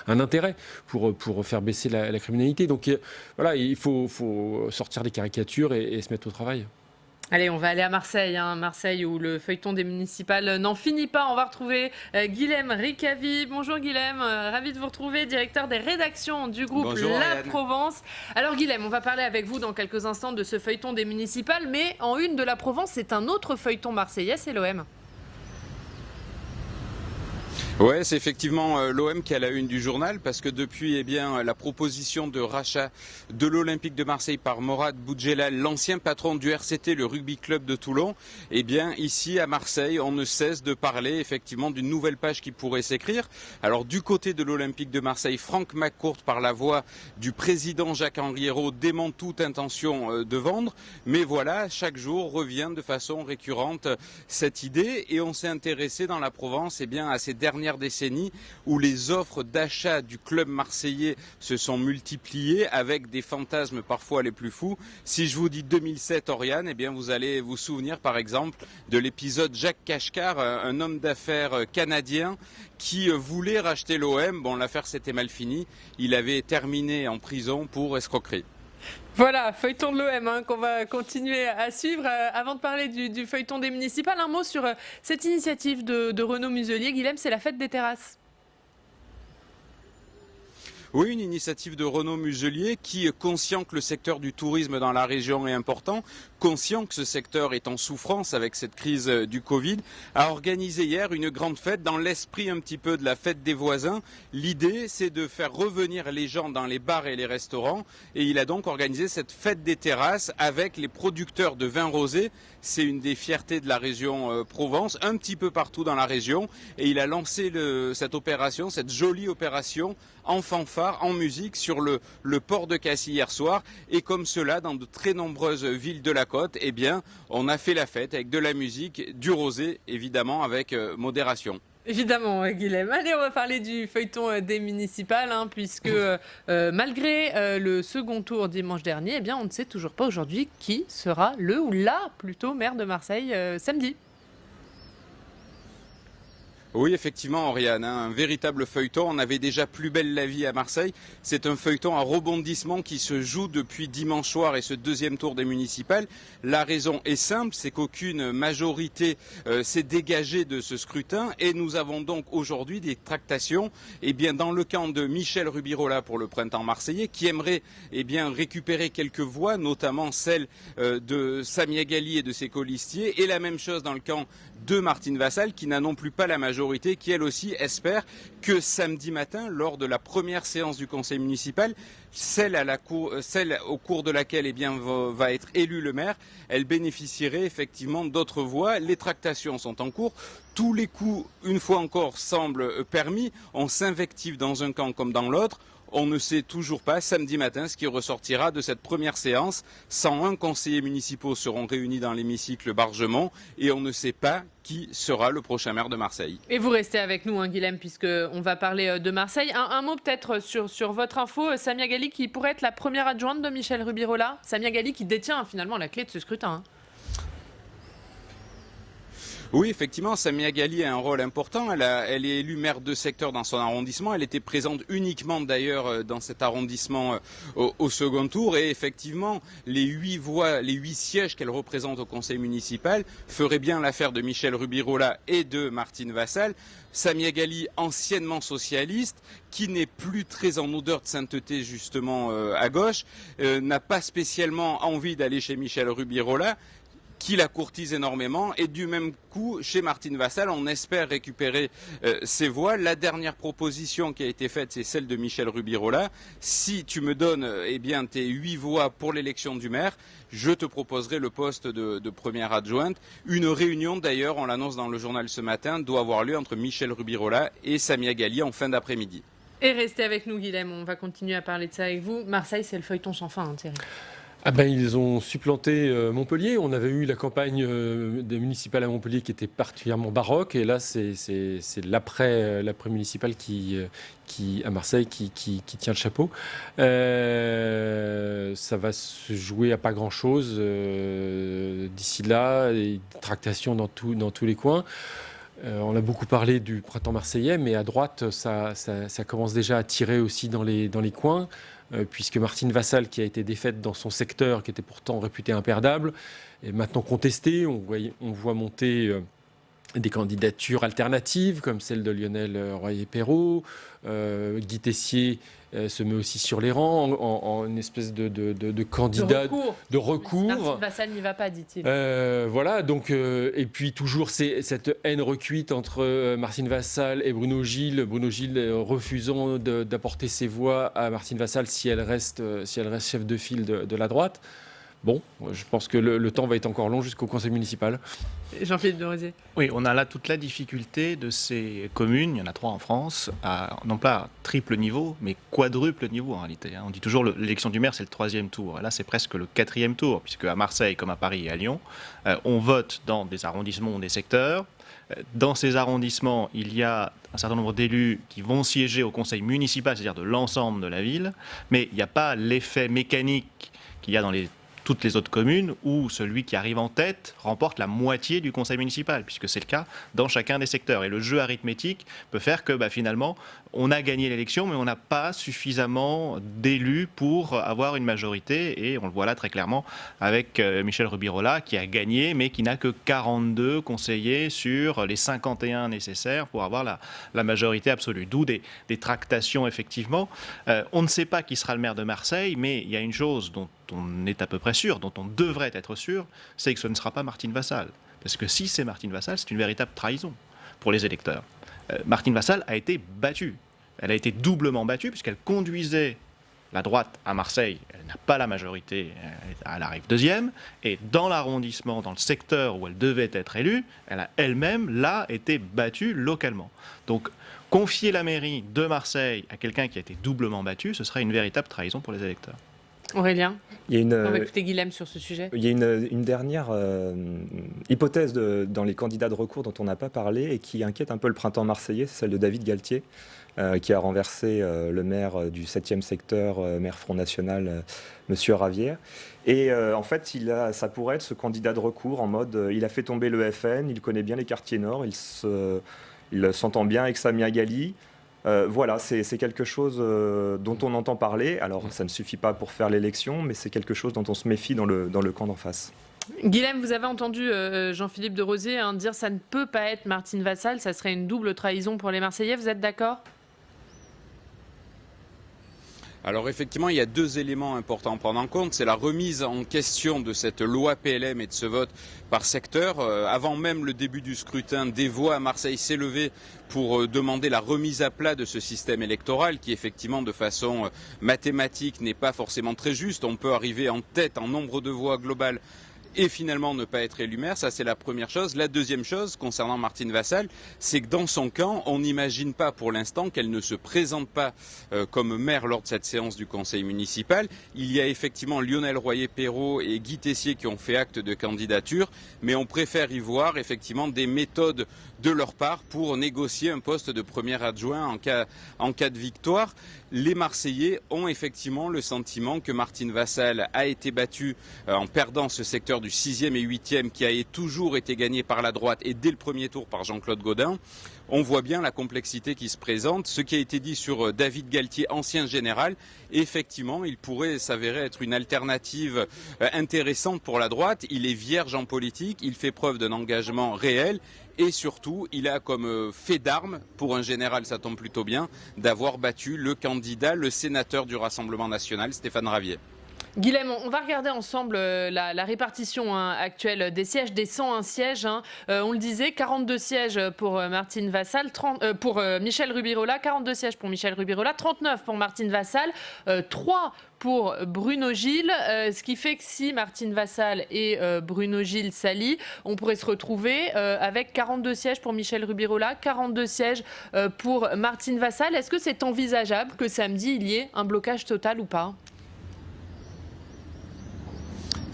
un intérêt pour faire baisser la criminalité. Donc voilà, il faut sortir des caricatures et se mettre au travail. Allez, on va aller à Marseille, Marseille où le feuilleton des municipales n'en finit pas. On va retrouver Guilhem Ricavi. Bonjour Guilhem, ravi de vous retrouver, directeur des rédactions du groupe Bonjour, La Ariane. Provence. Alors Guilhem, on va parler avec vous dans quelques instants de ce feuilleton des municipales, mais en une de La Provence, c'est un autre feuilleton marseillais, c'est l'OM. Ouais, c'est effectivement l'OM qui a la une du journal, parce que depuis la proposition de rachat de l'Olympique de Marseille par Morad Boudjelal, l'ancien patron du RCT, le rugby club de Toulon, ici à Marseille, on ne cesse de parler effectivement d'une nouvelle page qui pourrait s'écrire. Alors du côté de l'Olympique de Marseille, Franck McCourt, par la voix du président Jacques-Henri Hérault, dément toute intention de vendre. Mais voilà, chaque jour revient de façon récurrente cette idée, et on s'est intéressé dans la Provence à ces dernières décennies où les offres d'achat du club marseillais se sont multipliées avec des fantasmes parfois les plus fous. Si je vous dis 2007, Oriane, vous allez vous souvenir par exemple de l'épisode Jacques Cachecar, un homme d'affaires canadien qui voulait racheter l'OM. Bon, l'affaire s'était mal finie. Il avait terminé en prison pour escroquerie. Voilà, feuilleton de l'OM qu'on va continuer à suivre. Avant de parler du feuilleton des municipales, un mot sur cette initiative de Renaud Muselier. Guilhem, c'est la fête des terrasses. Oui, une initiative de Renaud Muselier qui, conscient que le secteur du tourisme dans la région est important, conscient que ce secteur est en souffrance avec cette crise du Covid, a organisé hier une grande fête dans l'esprit un petit peu de la fête des voisins. L'idée, c'est de faire revenir les gens dans les bars et les restaurants, et il a donc organisé cette fête des terrasses avec les producteurs de vin rosé. C'est une des fiertés de la région Provence, un petit peu partout dans la région, et il a lancé cette opération, cette jolie opération en fanfare, en musique sur le port de Cassis hier soir, et comme cela dans de très nombreuses villes de la côte, on a fait la fête avec de la musique, du rosé évidemment avec modération. Évidemment, Guilhem. Allez, on va parler du feuilleton des municipales, puisque malgré le second tour dimanche dernier, on ne sait toujours pas aujourd'hui qui sera le ou la plutôt maire de Marseille samedi. Oui, effectivement, Oriane, un véritable feuilleton. On avait déjà Plus belle la vie à Marseille. C'est un feuilleton à rebondissement qui se joue depuis dimanche soir et ce deuxième tour des municipales. La raison est simple, c'est qu'aucune majorité s'est dégagée de ce scrutin, et nous avons donc aujourd'hui des tractations dans le camp de Michel Rubirola pour le printemps marseillais, qui aimerait récupérer quelques voix, notamment celles de Samia Ghali et de ses colistiers, et la même chose dans le camp de Martine Vassal, qui n'a non plus pas la majorité, qui elle aussi espère que samedi matin, lors de la première séance du conseil municipal, celle au cours de laquelle va être élu le maire, elle bénéficierait effectivement d'autres voix. Les tractations sont en cours. Tous les coups, une fois encore, semblent permis. On s'invective dans un camp comme dans l'autre. On ne sait toujours pas samedi matin ce qui ressortira de cette première séance. 101 conseillers municipaux seront réunis dans l'hémicycle Bargemont et on ne sait pas qui sera le prochain maire de Marseille. Et vous restez avec nous, Guilhem, puisqu'on va parler de Marseille. Un mot peut-être sur votre info. Samia Ghali qui pourrait être la première adjointe de Michel Rubirola. Samia Ghali qui détient finalement la clé de ce scrutin. Oui, effectivement, Samia Ghali a un rôle important. Elle est élue maire de secteur dans son arrondissement. Elle était présente uniquement d'ailleurs dans cet arrondissement au second tour. Et effectivement, les 8 sièges qu'elle représente au conseil municipal feraient bien l'affaire de Michel Rubirola et de Martine Vassal. Samia Ghali, anciennement socialiste, qui n'est plus très en odeur de sainteté justement à gauche, n'a pas spécialement envie d'aller chez Michel Rubirola, qui la courtise énormément, et du même coup, chez Martine Vassal, on espère récupérer ses voix. La dernière proposition qui a été faite, c'est celle de Michel Rubirola. Si tu me donnes tes 8 voix pour l'élection du maire, je te proposerai le poste de première adjointe. Une réunion, d'ailleurs, on l'annonce dans le journal ce matin, doit avoir lieu entre Michel Rubirola et Samia Ghali en fin d'après-midi. Et restez avec nous, Guilhem, on va continuer à parler de ça avec vous. Marseille, c'est le feuilleton sans fin, Thierry. Ils ont supplanté Montpellier. On avait eu la campagne des municipales à Montpellier qui était particulièrement baroque. Et là, c'est l'après-municipal à Marseille qui tient le chapeau. Ça va se jouer à pas grand-chose d'ici là. Et tractations dans tous les coins. On a beaucoup parlé du printemps marseillais, mais à droite, ça commence déjà à tirer aussi dans les coins. Puisque Martine Vassal, qui a été défaite dans son secteur, qui était pourtant réputé imperdable, est maintenant contestée. On voit monter des candidatures alternatives, comme celle de Lionel Royer-Perrault. Guy Tessier se met aussi sur les rangs en une espèce de candidat de recours. Martine Vassal n'y va pas, dit-il. Voilà, donc, et puis toujours cette haine recuite entre Martine Vassal et Bruno Gilles. Bruno Gilles refusant d'apporter ses voix à Martine Vassal si elle reste chef de file de la droite. Bon, je pense que le temps va être encore long jusqu'au conseil municipal. Jean-Philippe de Rosier. Oui, on a là toute la difficulté de ces communes, il y en a 3 en France, non pas à triple niveau, mais quadruple niveau en réalité. On dit toujours l'élection du maire, c'est le 3e tour. Là, c'est presque le 4e tour, puisque à Marseille, comme à Paris et à Lyon, on vote dans des arrondissements ou des secteurs. Dans ces arrondissements, il y a un certain nombre d'élus qui vont siéger au conseil municipal, c'est-à-dire de l'ensemble de la ville, mais il n'y a pas l'effet mécanique qu'il y a dans toutes les autres communes où celui qui arrive en tête remporte la moitié du conseil municipal, puisque c'est le cas dans chacun des secteurs. Et le jeu arithmétique peut faire que finalement, on a gagné l'élection, mais on n'a pas suffisamment d'élus pour avoir une majorité. Et on le voit là très clairement avec Michel Rubirola, qui a gagné, mais qui n'a que 42 conseillers sur les 51 nécessaires pour avoir la majorité absolue. D'où des tractations, effectivement. On ne sait pas qui sera le maire de Marseille, mais il y a une chose dont on est à peu près sûr, dont on devrait être sûr, c'est que ce ne sera pas Martine Vassal. Parce que si c'est Martine Vassal, c'est une véritable trahison pour les électeurs. Martine Vassal a été battue. Elle a été doublement battue puisqu'elle conduisait la droite à Marseille. Elle n'a pas la majorité, elle arrive 2e. Et dans l'arrondissement, dans le secteur où elle devait être élue, elle a elle-même, là, été battue localement. Donc, confier la mairie de Marseille à quelqu'un qui a été doublement battu, ce serait une véritable trahison pour les électeurs. Aurélien, on va écouter Guilhem sur ce sujet. Il y a une dernière hypothèse dans les candidats de recours dont on n'a pas parlé et qui inquiète un peu le printemps marseillais, c'est celle de David Galtier, qui a renversé le maire du 7e secteur, maire Front National, Monsieur Ravière. Et en fait, ça pourrait être ce candidat de recours en mode, il a fait tomber le FN, il connaît bien les quartiers nord, il s'entend bien avec Samia Ghali. Voilà, c'est quelque chose dont on entend parler. Alors, ça ne suffit pas pour faire l'élection, mais c'est quelque chose dont on se méfie dans le camp d'en face. Guilhem, vous avez entendu Jean-Philippe de Rosier dire ça ne peut pas être Martine Vassal, ça serait une double trahison pour les Marseillais. Vous êtes d'accord ? Alors effectivement, il y a deux éléments importants à prendre en compte. C'est la remise en question de cette loi PLM et de ce vote par secteur. Avant même le début du scrutin, des voix à Marseille s'élevaient pour demander la remise à plat de ce système électoral qui effectivement de façon mathématique n'est pas forcément très juste. On peut arriver en tête en nombre de voix globales et finalement ne pas être élu maire, ça c'est la première chose. La deuxième chose concernant Martine Vassal, c'est que dans son camp, on n'imagine pas pour l'instant qu'elle ne se présente pas comme maire lors de cette séance du conseil municipal. Il y a effectivement Lionel Royer-Perrot et Guy Tessier qui ont fait acte de candidature, mais on préfère y voir effectivement des méthodes de leur part pour négocier un poste de premier adjoint en cas de victoire. Les Marseillais ont effectivement le sentiment que Martine Vassal a été battue en perdant ce secteur du 6e et 8e qui a toujours été gagné par la droite et dès le premier tour par Jean-Claude Gaudin. On voit bien la complexité qui se présente. Ce qui a été dit sur David Galtier, ancien général, effectivement, il pourrait s'avérer être une alternative intéressante pour la droite. Il est vierge en politique, il fait preuve d'un engagement réel. Et surtout, il a comme fait d'armes, pour un général ça tombe plutôt bien, d'avoir battu le candidat, le sénateur du Rassemblement national, Stéphane Ravier. Guilhem, on va regarder ensemble la répartition actuelle des sièges, des 101 sièges. On le disait, 42 sièges pour Martine Vassal, pour Michel Rubirola, 42 sièges pour Michel Rubirola, 39 pour Martine Vassal, 3 pour Bruno Gilles, ce qui fait que si Martine Vassal et Bruno Gilles s'allient, on pourrait se retrouver avec 42 sièges pour Michel Rubirola, 42 sièges pour Martine Vassal. Est-ce que c'est envisageable que samedi, il y ait un blocage total ou pas ?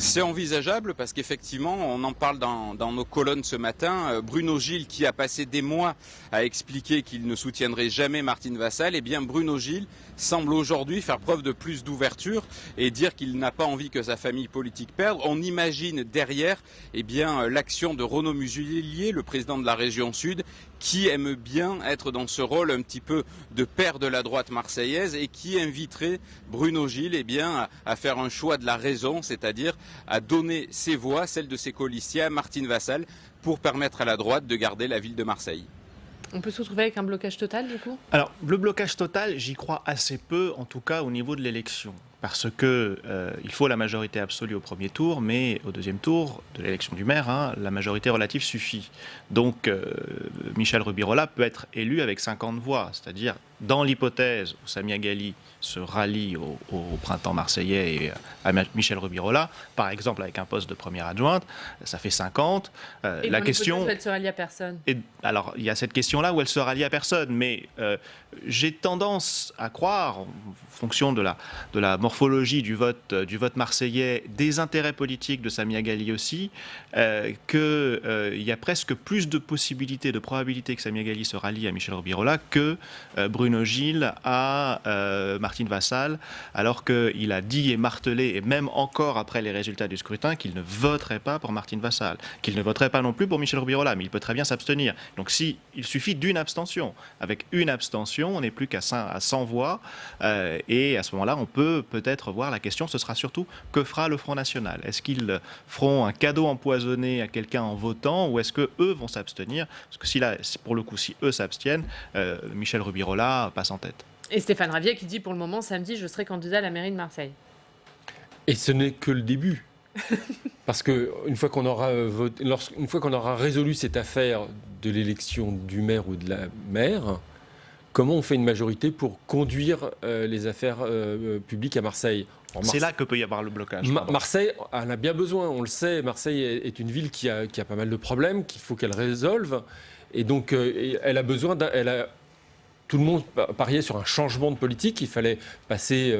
C'est envisageable parce qu'effectivement, on en parle dans nos colonnes ce matin. Bruno Gilles, qui a passé des mois à expliquer qu'il ne soutiendrait jamais Martine Vassal, eh bien Bruno Gilles semble aujourd'hui faire preuve de plus d'ouverture et dire qu'il n'a pas envie que sa famille politique perde. On imagine derrière l'action de Renaud Muselier, le président de la région Sud, qui aime bien être dans ce rôle un petit peu de père de la droite marseillaise et qui inviterait Bruno Gilles à faire un choix de la raison, c'est-à-dire à donner ses voix, celles de ses colistiers, à Martine Vassal, pour permettre à la droite de garder la ville de Marseille. On peut se retrouver avec un blocage total, du coup ? Alors, le blocage total, j'y crois assez peu, en tout cas au niveau de l'élection. Parce que il faut la majorité absolue au premier tour, mais au deuxième tour de l'élection du maire, la majorité relative suffit. Donc Michel Rubirola peut être élu avec 50 voix, c'est-à-dire dans l'hypothèse où Samia Ghali se rallie au printemps marseillais et à Michel Rubirola, par exemple avec un poste de première adjointe, ça fait 50. Et la question, elle se rallie à personne. Alors il y a cette question-là où elle se rallie à personne, mais j'ai tendance à croire, en fonction de la morphologie du vote marseillais, des intérêts politiques de Samia Ghali aussi, qu'il y a presque plus de possibilités, de probabilités que Samia Ghali se rallie à Michel Rubirola que Bruno Gilles à Martine Vassal, alors qu'il a dit et martelé, et même encore après les résultats du scrutin, qu'il ne voterait pas pour Martine Vassal, qu'il ne voterait pas non plus pour Michel Rubirola, mais il peut très bien s'abstenir. Donc il suffit d'une abstention. Avec une abstention, on n'est plus qu'à 100 voix, et à ce moment-là, on peut peut-être voir la question, ce sera surtout que fera le Front National. Est-ce qu'ils feront un cadeau empoisonné à quelqu'un en votant, ou est-ce qu'eux vont s'abstenir ? Parce que pour le coup, si eux s'abstiennent, Michel Rubirola passe en tête. Et Stéphane Ravier qui dit pour le moment, samedi, je serai candidat à la mairie de Marseille. Et ce n'est que le début. Parce qu'une fois qu'on aura résolu cette affaire de l'élection du maire ou de la maire, comment on fait une majorité pour conduire les affaires publiques à Marseille ? C'est là que peut y avoir le blocage. Marseille en a bien besoin, on le sait. Marseille est une ville qui a pas mal de problèmes, qu'il faut qu'elle résolve. Et donc, elle a besoin tout le monde pariait sur un changement de politique. Il fallait passer,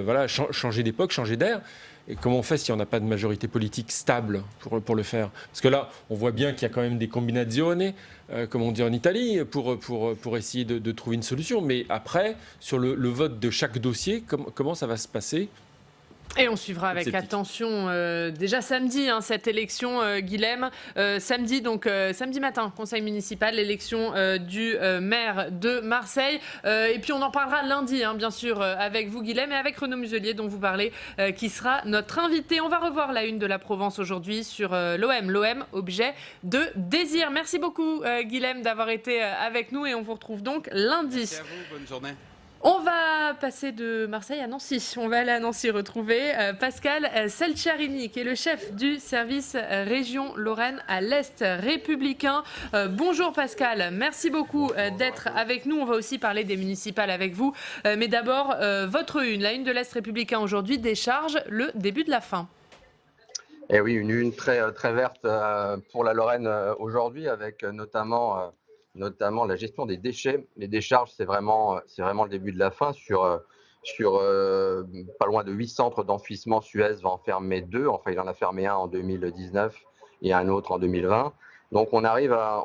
changer d'époque, changer d'air. Et comment on fait si on n'a pas de majorité politique stable pour le faire ? Parce que là, on voit bien qu'il y a quand même des combinazioni, comme on dit en Italie, pour essayer de trouver une solution. Mais après, sur le vote de chaque dossier, comment ça va se passer ? Et on suivra avec attention déjà samedi cette élection, Guilhem. Samedi matin, conseil municipal, l'élection du maire de Marseille. Et puis on en parlera lundi, bien sûr, avec vous, Guilhem, et avec Renaud Muselier, dont vous parlez, qui sera notre invité. On va revoir la une de la Provence aujourd'hui sur l'OM. L'OM, objet de désir. Merci beaucoup, Guilhem, d'avoir été avec nous, et on vous retrouve donc lundi. Merci à vous, bonne journée. On va passer de Marseille à Nancy. On va aller à Nancy retrouver Pascal Selciarini, qui est le chef du service région Lorraine à l'Est républicain. Bonjour Pascal, merci beaucoup d'être avec nous. On va aussi parler des municipales avec vous. Mais d'abord, votre une, la une de l'Est républicain aujourd'hui, décharge le début de la fin. Et oui, une une très, très verte pour la Lorraine aujourd'hui, avec notamment la gestion des déchets. Les décharges, c'est vraiment le début de la fin. Sur pas loin de 8 centres d'enfouissement, Suez va en fermer 2. Enfin, il en a fermé un en 2019 et un autre en 2020. Donc, on arrive à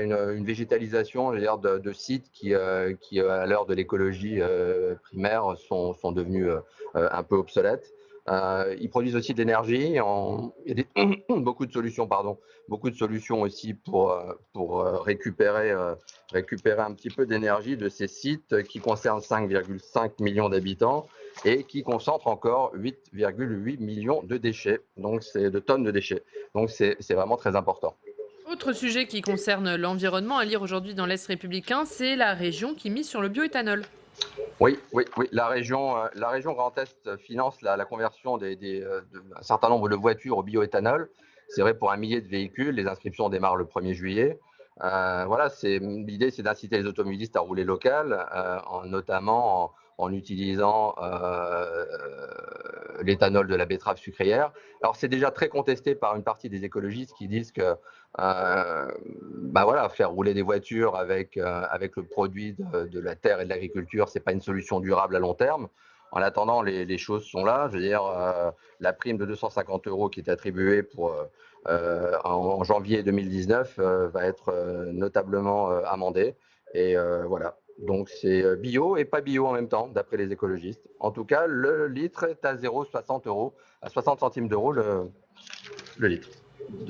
une végétalisation, je veux dire, de sites qui à l'heure de l'écologie primaire, sont devenus un peu obsolètes. Ils produisent aussi de l'énergie. Il y a beaucoup de solutions aussi pour récupérer un petit peu d'énergie de ces sites qui concernent 5,5 millions d'habitants et qui concentrent encore 8,8 millions de déchets, donc c'est de tonnes de déchets. Donc c'est vraiment très important. Autre sujet qui concerne l'environnement, à lire aujourd'hui dans l'Est républicain, c'est la région qui mise sur le bioéthanol. Oui. La région Grand Est finance la conversion d'un certain nombre de voitures au bioéthanol. C'est vrai pour 1 millier de véhicules. Les inscriptions démarrent le 1er juillet. L'idée, c'est d'inciter les automobilistes à rouler local, notamment en utilisant l'éthanol de la betterave sucrière. Alors, c'est déjà très contesté par une partie des écologistes qui disent que faire rouler des voitures avec le produit de la terre et de l'agriculture, c'est pas une solution durable à long terme. En attendant, les choses sont là. Je veux dire, la prime de 250 € qui est attribuée en janvier 2019 va être notablement amendée. Et voilà. Donc c'est bio et pas bio en même temps, d'après les écologistes. En tout cas, le litre est à 0,60 €, à 60 centimes d'euros le litre.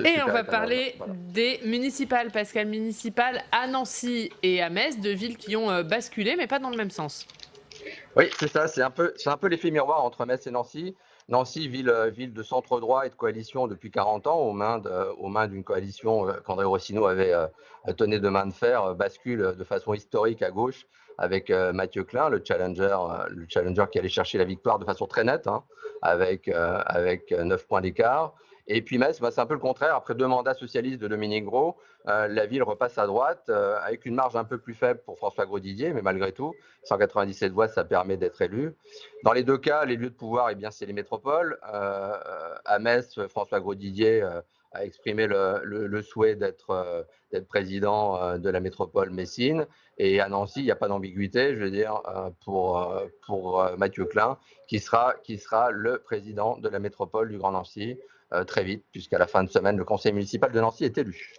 Et on va parler des municipales, Pascal, municipales à Nancy et à Metz, deux villes qui ont basculé, mais pas dans le même sens. Oui, c'est ça, c'est un peu l'effet miroir entre Metz et Nancy. Nancy, ville de centre droit et de coalition depuis 40 ans, aux mains d'une coalition qu'André Rossino avait tenait de main de fer, bascule de façon historique à gauche avec Mathieu Klein, le challenger qui allait chercher la victoire de façon très nette, avec 9 points d'écart. Et puis Metz, c'est un peu le contraire. Après 2 mandats socialistes de Dominique Gros, la ville repasse à droite avec une marge un peu plus faible pour François Grosdidier, mais malgré tout, 197 voix, ça permet d'être élu. Dans les 2 cas, les lieux de pouvoir, c'est les métropoles. À Metz, François Grosdidier a exprimé le souhait d'être président de la métropole messine. Et à Nancy, il n'y a pas d'ambiguïté, je veux dire, pour Mathieu Klein, qui sera le président de la métropole du Grand Nancy. Très vite, puisqu'à la fin de semaine, le conseil municipal de Nancy est élu.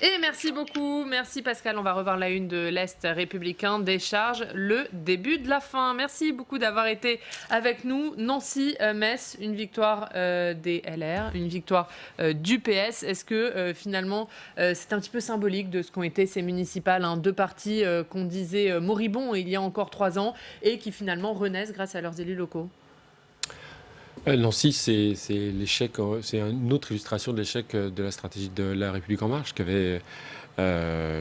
Et merci beaucoup, merci Pascal. On va revoir la une de l'Est républicain, décharge le début de la fin. Merci beaucoup d'avoir été avec nous. Nancy-Metz, une victoire des LR, une victoire du PS. Est-ce que finalement c'est un petit peu symbolique de ce qu'ont été ces municipales, 2 partis qu'on disait moribonds il y a encore 3 ans et qui finalement renaissent grâce à leurs élus locaux? Nancy, c'est l'échec, c'est une autre illustration de l'échec de la stratégie de La République En Marche, qui avait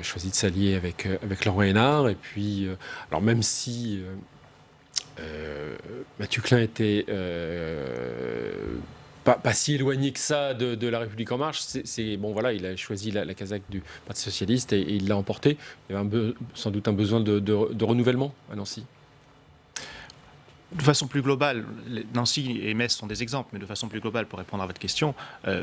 choisi de s'allier avec Laurent Hénart. Et puis, alors même si Mathieu Klein était pas si éloigné que ça de La République En Marche, il a choisi la casaque du Parti Socialiste et il l'a emporté. Il y avait sans doute un besoin de renouvellement à Nancy. De façon plus globale, Nancy et Metz sont des exemples, mais de façon plus globale, pour répondre à votre question,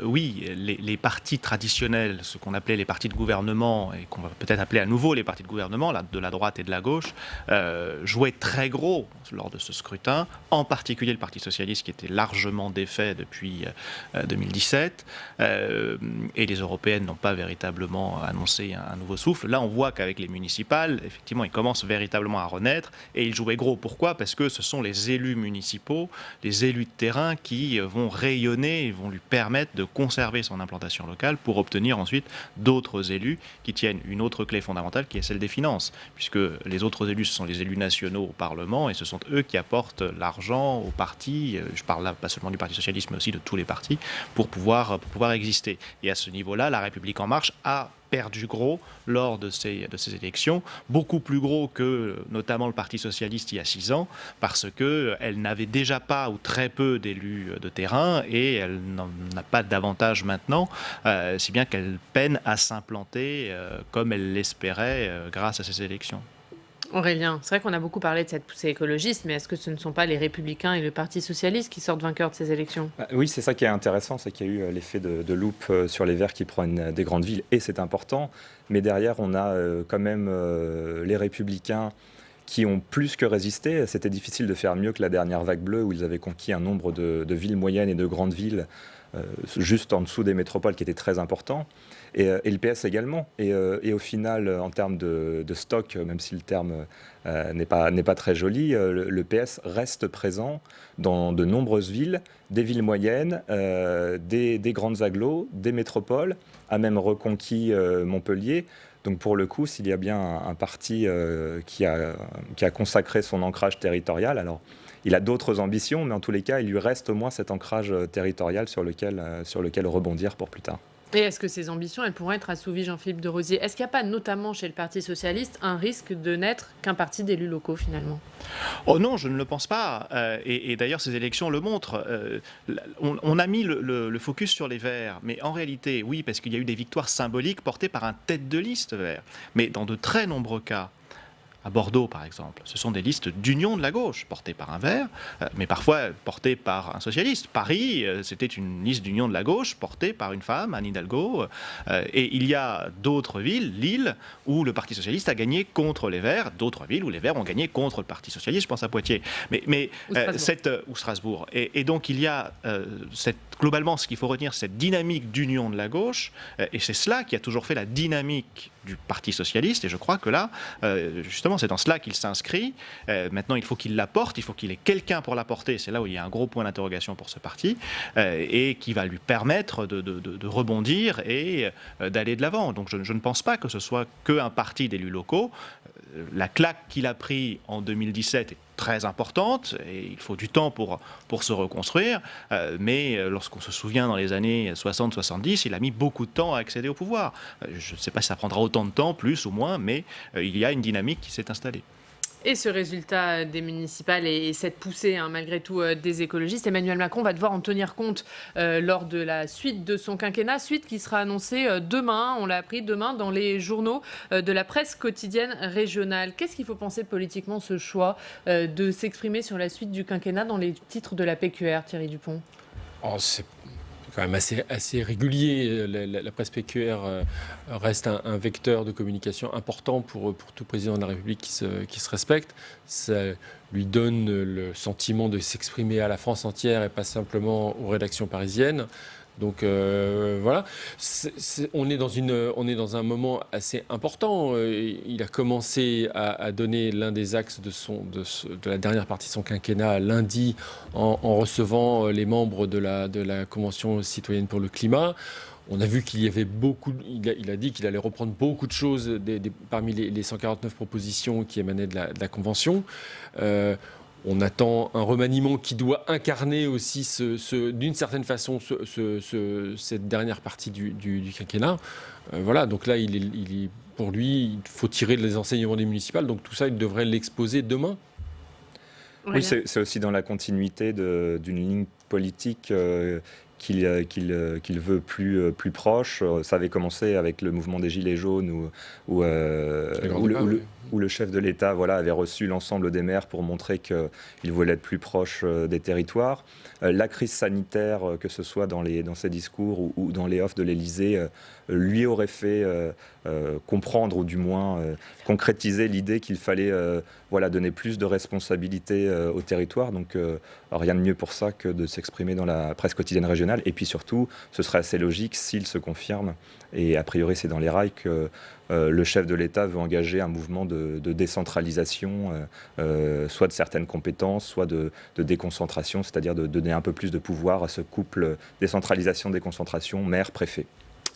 oui, les partis traditionnels, ce qu'on appelait les partis de gouvernement, et qu'on va peut-être appeler à nouveau les partis de gouvernement, de la droite et de la gauche, jouaient très gros lors de ce scrutin, en particulier le Parti socialiste qui était largement défait depuis 2017, et les européennes n'ont pas véritablement annoncé un nouveau souffle. Là, on voit qu'avec les municipales, effectivement, ils commencent véritablement à renaître, et ils jouaient gros. Pourquoi ? Parce que ce sont les élus municipaux, les élus de terrain qui vont rayonner et vont lui permettre de conserver son implantation locale pour obtenir ensuite d'autres élus qui tiennent une autre clé fondamentale qui est celle des finances, puisque les autres élus, ce sont les élus nationaux au Parlement et ce sont eux qui apportent l'argent aux partis, je parle là pas seulement du Parti Socialiste mais aussi de tous les partis, pour pouvoir exister. Et à ce niveau-là, La République En Marche a perdu gros lors de ces élections, beaucoup plus gros que notamment le Parti socialiste il y a 6 ans, parce qu'elle n'avait déjà pas ou très peu d'élus de terrain et elle n'en a pas davantage maintenant, si bien qu'elle peine à s'implanter comme elle l'espérait grâce à ces élections. Aurélien, c'est vrai qu'on a beaucoup parlé de cette poussée écologiste, mais est-ce que ce ne sont pas les Républicains et le Parti socialiste qui sortent vainqueurs de ces élections ? Oui, c'est ça qui est intéressant, c'est qu'il y a eu l'effet de loupe sur les Verts qui prennent des grandes villes, et c'est important. Mais derrière, on a quand même les Républicains qui ont plus que résisté. C'était difficile de faire mieux que la dernière vague bleue, où ils avaient conquis un nombre de villes moyennes et de grandes villes juste en dessous des métropoles qui était très important. Et le PS également. Et au final, en termes de stock, même si le terme n'est pas très joli, le PS reste présent dans de nombreuses villes, des villes moyennes, des grandes agglos, des métropoles, a même reconquis Montpellier. Donc pour le coup, s'il y a bien un parti qui a consacré son ancrage territorial, alors il a d'autres ambitions, mais en tous les cas, il lui reste au moins cet ancrage territorial sur lequel rebondir pour plus tard. Et est-ce que ces ambitions, elles pourraient être assouvies, Jean-Philippe de Rosier ? Est-ce qu'il n'y a pas, notamment chez le Parti socialiste, un risque de n'être qu'un parti d'élus locaux, finalement ? Oh non, je ne le pense pas. Et d'ailleurs, ces élections le montrent. On a mis le focus sur les Verts. Mais en réalité, oui, parce qu'il y a eu des victoires symboliques portées par un tête de liste vert. Mais dans de très nombreux cas, à Bordeaux, par exemple, ce sont des listes d'union de la gauche, portées par un vert, mais parfois portées par un socialiste. Paris, c'était une liste d'union de la gauche, portée par une femme, Anne Hidalgo. Et il y a d'autres villes, Lille, où le Parti socialiste a gagné contre les Verts, d'autres villes où les Verts ont gagné contre le Parti socialiste, je pense à Poitiers. Ou Strasbourg. Et donc il y a globalement, ce qu'il faut retenir, cette dynamique d'union de la gauche, et c'est cela qui a toujours fait la dynamique du Parti socialiste, et je crois que là, justement, c'est dans cela qu'il s'inscrit. Maintenant, il faut qu'il la porte, il faut qu'il ait quelqu'un pour la porter, c'est là où il y a un gros point d'interrogation pour ce parti, et qui va lui permettre de rebondir et d'aller de l'avant. Donc je ne pense pas que ce soit qu'un parti d'élus locaux. La claque qu'il a pris en 2017 est très importante et il faut du temps pour se reconstruire, mais lorsqu'on se souvient dans les années 60-70, il a mis beaucoup de temps à accéder au pouvoir. Je ne sais pas si ça prendra autant de temps, plus ou moins, mais il y a une dynamique qui s'est installée. Et ce résultat des municipales et cette poussée, malgré tout, des écologistes, Emmanuel Macron va devoir en tenir compte lors de la suite de son quinquennat, suite qui sera annoncée demain, on l'a appris demain, dans les journaux de la presse quotidienne régionale. Qu'est-ce qu'il faut penser politiquement, ce choix de s'exprimer sur la suite du quinquennat dans les titres de la PQR, Thierry Dupont ? C'est quand même assez régulier. La presse PQR reste un vecteur de communication important pour tout président de la République qui se respecte. Ça lui donne le sentiment de s'exprimer à la France entière et pas simplement aux rédactions parisiennes. Donc voilà, on est dans un moment assez important. Il a commencé à donner l'un des axes de la dernière partie de son quinquennat lundi en recevant les membres de la Convention citoyenne pour le climat. On a vu qu'il y avait il a dit qu'il allait reprendre beaucoup de choses parmi les 149 propositions qui émanaient de la Convention. On attend un remaniement qui doit incarner aussi, d'une certaine façon, cette dernière partie du quinquennat. Voilà, donc là, pour lui, il faut tirer les enseignements des municipales. Donc tout ça, il devrait l'exposer demain. Oui, c'est aussi dans la continuité d'une ligne politique qu'il veut plus proche. Ça avait commencé avec le mouvement des Gilets jaunes où le chef de l'État avait reçu l'ensemble des maires pour montrer qu'il voulait être plus proche des territoires. La crise sanitaire, que ce soit dans ses discours ou dans les offres de l'Élysée, lui aurait fait comprendre, ou du moins concrétiser l'idée qu'il fallait donner plus de responsabilités au territoire. Donc rien de mieux pour ça que de s'exprimer dans la presse quotidienne régionale. Et puis surtout, ce serait assez logique s'il se confirme, et a priori c'est dans les rails, que le chef de l'État veut engager un mouvement de décentralisation, soit de certaines compétences, soit de déconcentration, c'est-à-dire de donner un peu plus de pouvoir à ce couple décentralisation-déconcentration, maire-préfet.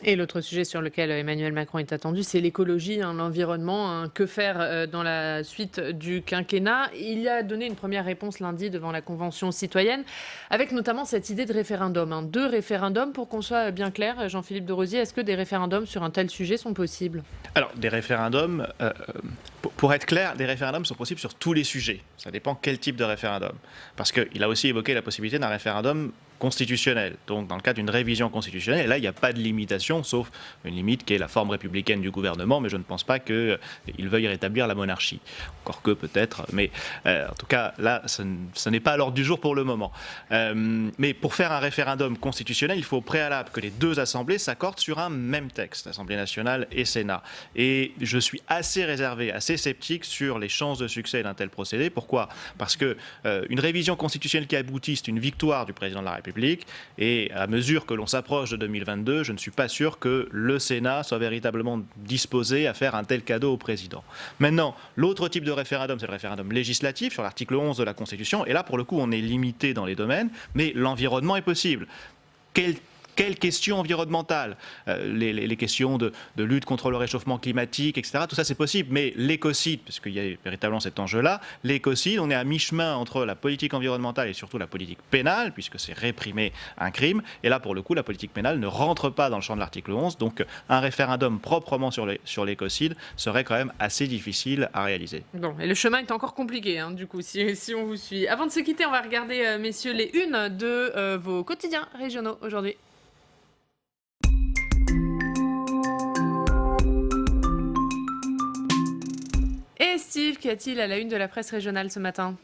Et l'autre sujet sur lequel Emmanuel Macron est attendu, c'est l'écologie, l'environnement. Que faire dans la suite du quinquennat? Il a donné une première réponse lundi devant la Convention citoyenne, avec notamment cette idée de référendum. 2 référendums, pour qu'on soit bien clair. Jean-Philippe de Rosier, est-ce que des référendums sur un tel sujet sont possibles? Alors, des référendums, pour être clair, des référendums sont possibles sur tous les sujets. Ça dépend quel type de référendum. Parce qu'il a aussi évoqué la possibilité d'un référendum constitutionnel. Donc, dans le cadre d'une révision constitutionnelle, là, il n'y a pas de limitation, sauf une limite qui est la forme républicaine du gouvernement, mais je ne pense pas qu'il veuille rétablir la monarchie. Encore que peut-être, mais en tout cas, là, ce n'est pas à l'ordre du jour pour le moment. Mais pour faire un référendum constitutionnel, il faut au préalable que les 2 assemblées s'accordent sur un même texte, Assemblée nationale et Sénat. Et je suis assez réservé, assez sceptique sur les chances de succès d'un tel procédé. Pourquoi? Parce que une révision constitutionnelle qui aboutit, c'est une victoire du président de la République. Et à mesure que l'on s'approche de 2022, je ne suis pas sûr que le Sénat soit véritablement disposé à faire un tel cadeau au président. Maintenant, l'autre type de référendum, c'est le référendum législatif sur l'article 11 de la Constitution. Et là, pour le coup, on est limité dans les domaines, mais l'environnement est possible. Quelles questions environnementales, les questions de lutte contre le réchauffement climatique, etc. Tout ça, c'est possible. Mais l'écocide, parce qu'il y a véritablement cet enjeu-là, l'écocide, on est à mi-chemin entre la politique environnementale et surtout la politique pénale, puisque c'est réprimer un crime. Et là, pour le coup, la politique pénale ne rentre pas dans le champ de l'article 11. Donc, un référendum proprement sur l'écocide serait quand même assez difficile à réaliser. Bon, et le chemin est encore compliqué, du coup, si on vous suit. Avant de se quitter, on va regarder, messieurs, les unes de vos quotidiens régionaux aujourd'hui. Et Steve, qu'y a-t-il à la une de la presse régionale ce matin?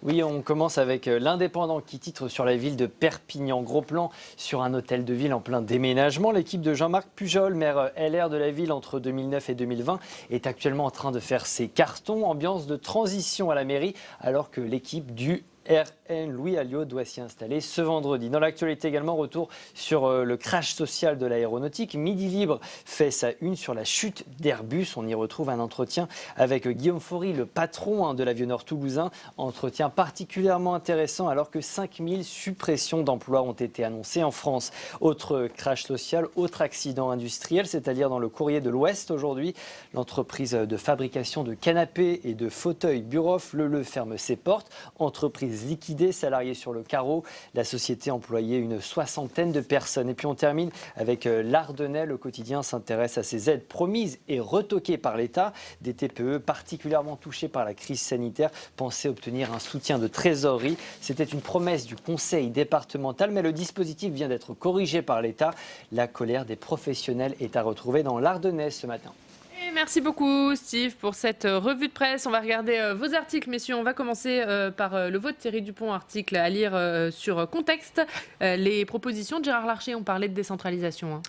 Oui, on commence avec l'Indépendant qui titre sur la ville de Perpignan. Gros plan sur un hôtel de ville en plein déménagement. L'équipe de Jean-Marc Pujol, maire LR de la ville entre 2009 et 2020, est actuellement en train de faire ses cartons. Ambiance de transition à la mairie alors que l'équipe du RN Louis Alliot doit s'y installer ce vendredi. Dans l'actualité également, retour sur le crash social de l'aéronautique. Midi Libre fait sa une sur la chute d'Airbus. On y retrouve un entretien avec Guillaume Faury, le patron de l'Avionneur toulousain. Entretien particulièrement intéressant alors que 5000 suppressions d'emplois ont été annoncées en France. Autre crash social, autre accident industriel, c'est-à-dire dans le Courrier de l'Ouest aujourd'hui. L'entreprise de fabrication de canapés et de fauteuils Buroff Le ferme ses portes. Entreprise liquidée, salariés sur le carreau. La société employait une 60aine de personnes. Et puis on termine avec l'Ardennais. Le quotidien s'intéresse à ces aides promises et retoquées par l'État. Des TPE particulièrement touchés par la crise sanitaire pensaient obtenir un soutien de trésorerie. C'était une promesse du conseil départemental, mais le dispositif vient d'être corrigé par l'État. La colère des professionnels est à retrouver dans l'Ardennais ce matin. Et merci beaucoup Steve pour cette revue de presse. On va regarder vos articles, messieurs. On va commencer par le vôtre, Thierry Dupont, article à lire sur Contexte. Les propositions de Gérard Larcher ont parlé de décentralisation.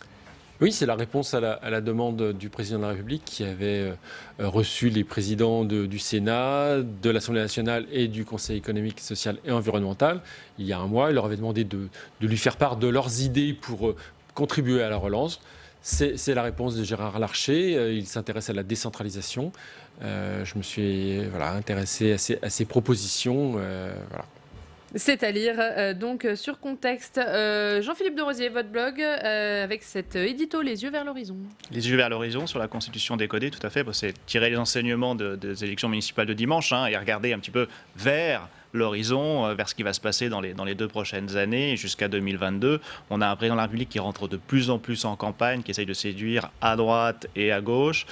Oui, c'est la réponse à la demande du président de la République qui avait reçu les présidents du Sénat, de l'Assemblée nationale et du Conseil économique, social et environnemental. Il y a un mois, il leur avait demandé de lui faire part de leurs idées pour contribuer à la relance. C'est la réponse de Gérard Larcher. Il s'intéresse à la décentralisation. Je me suis intéressé à ces propositions. Voilà. C'est à lire donc sur Contexte. Jean-Philippe de Rosier, votre blog, avec cet édito Les yeux vers l'horizon. Les yeux vers l'horizon sur la Constitution décodée, tout à fait. C'est tirer les enseignements des élections municipales de dimanche et regarder un petit peu vers l'horizon, vers ce qui va se passer dans les 2 prochaines années jusqu'à 2022. On a un président de la République qui rentre de plus en plus en campagne, qui essaye de séduire à droite et à gauche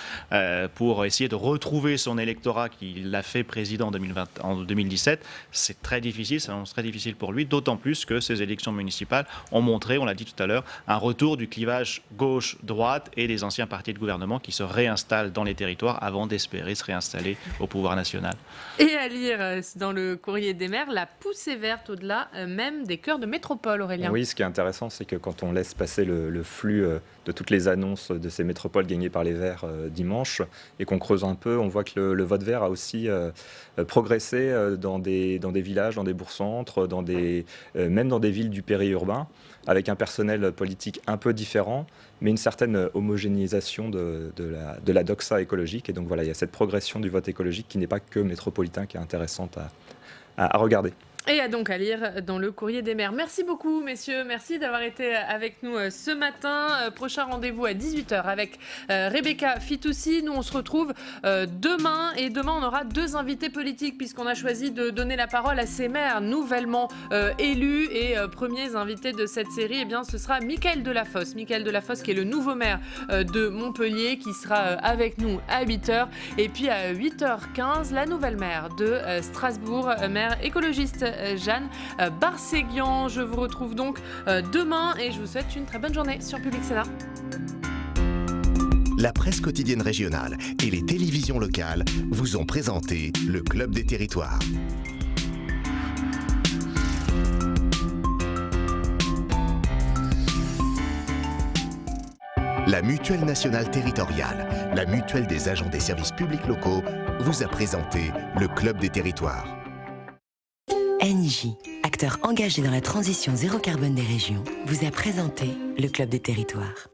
pour essayer de retrouver son électorat qui l'a fait président en 2017. C'est très difficile, ça annonce très difficile pour lui, d'autant plus que ces élections municipales ont montré, on l'a dit tout à l'heure, un retour du clivage gauche-droite et des anciens partis de gouvernement qui se réinstallent dans les territoires avant d'espérer se réinstaller au pouvoir national. Et à lire dans le Courrier des maires, la poussée verte au-delà même des cœurs de métropole, Aurélien. Oui, ce qui est intéressant, c'est que quand on laisse passer le flux de toutes les annonces de ces métropoles gagnées par les Verts dimanche, et qu'on creuse un peu, on voit que le vote vert a aussi progressé dans des villages, dans des bourgs-centres, même dans des villes du périurbain, avec un personnel politique un peu différent, mais une certaine homogénéisation de la doxa écologique. Et donc voilà, il y a cette progression du vote écologique qui n'est pas que métropolitain, qui est intéressante à regarder. Et donc à lire dans le Courrier des maires. Merci beaucoup, messieurs. Merci d'avoir été avec nous ce matin. Prochain rendez-vous à 18h avec Rebecca Fitoussi. Nous, on se retrouve demain. Et demain, on aura 2 invités politiques puisqu'on a choisi de donner la parole à ces maires nouvellement élus. Et premiers invités de cette série, eh bien, ce sera Mickaël Delafosse. Mickaël Delafosse qui est le nouveau maire de Montpellier qui sera avec nous à 8h. Et puis à 8h15, la nouvelle maire de Strasbourg, maire écologiste Jeanne Barséguian. Je vous retrouve donc demain et je vous souhaite une très bonne journée sur Public Sénat. La presse quotidienne régionale et les télévisions locales vous ont présenté le Club des territoires. La Mutuelle nationale territoriale, la mutuelle des agents des services publics locaux, vous a présenté le Club des territoires. ENGIE, acteur engagé dans la transition zéro carbone des régions, vous a présenté le Club des territoires.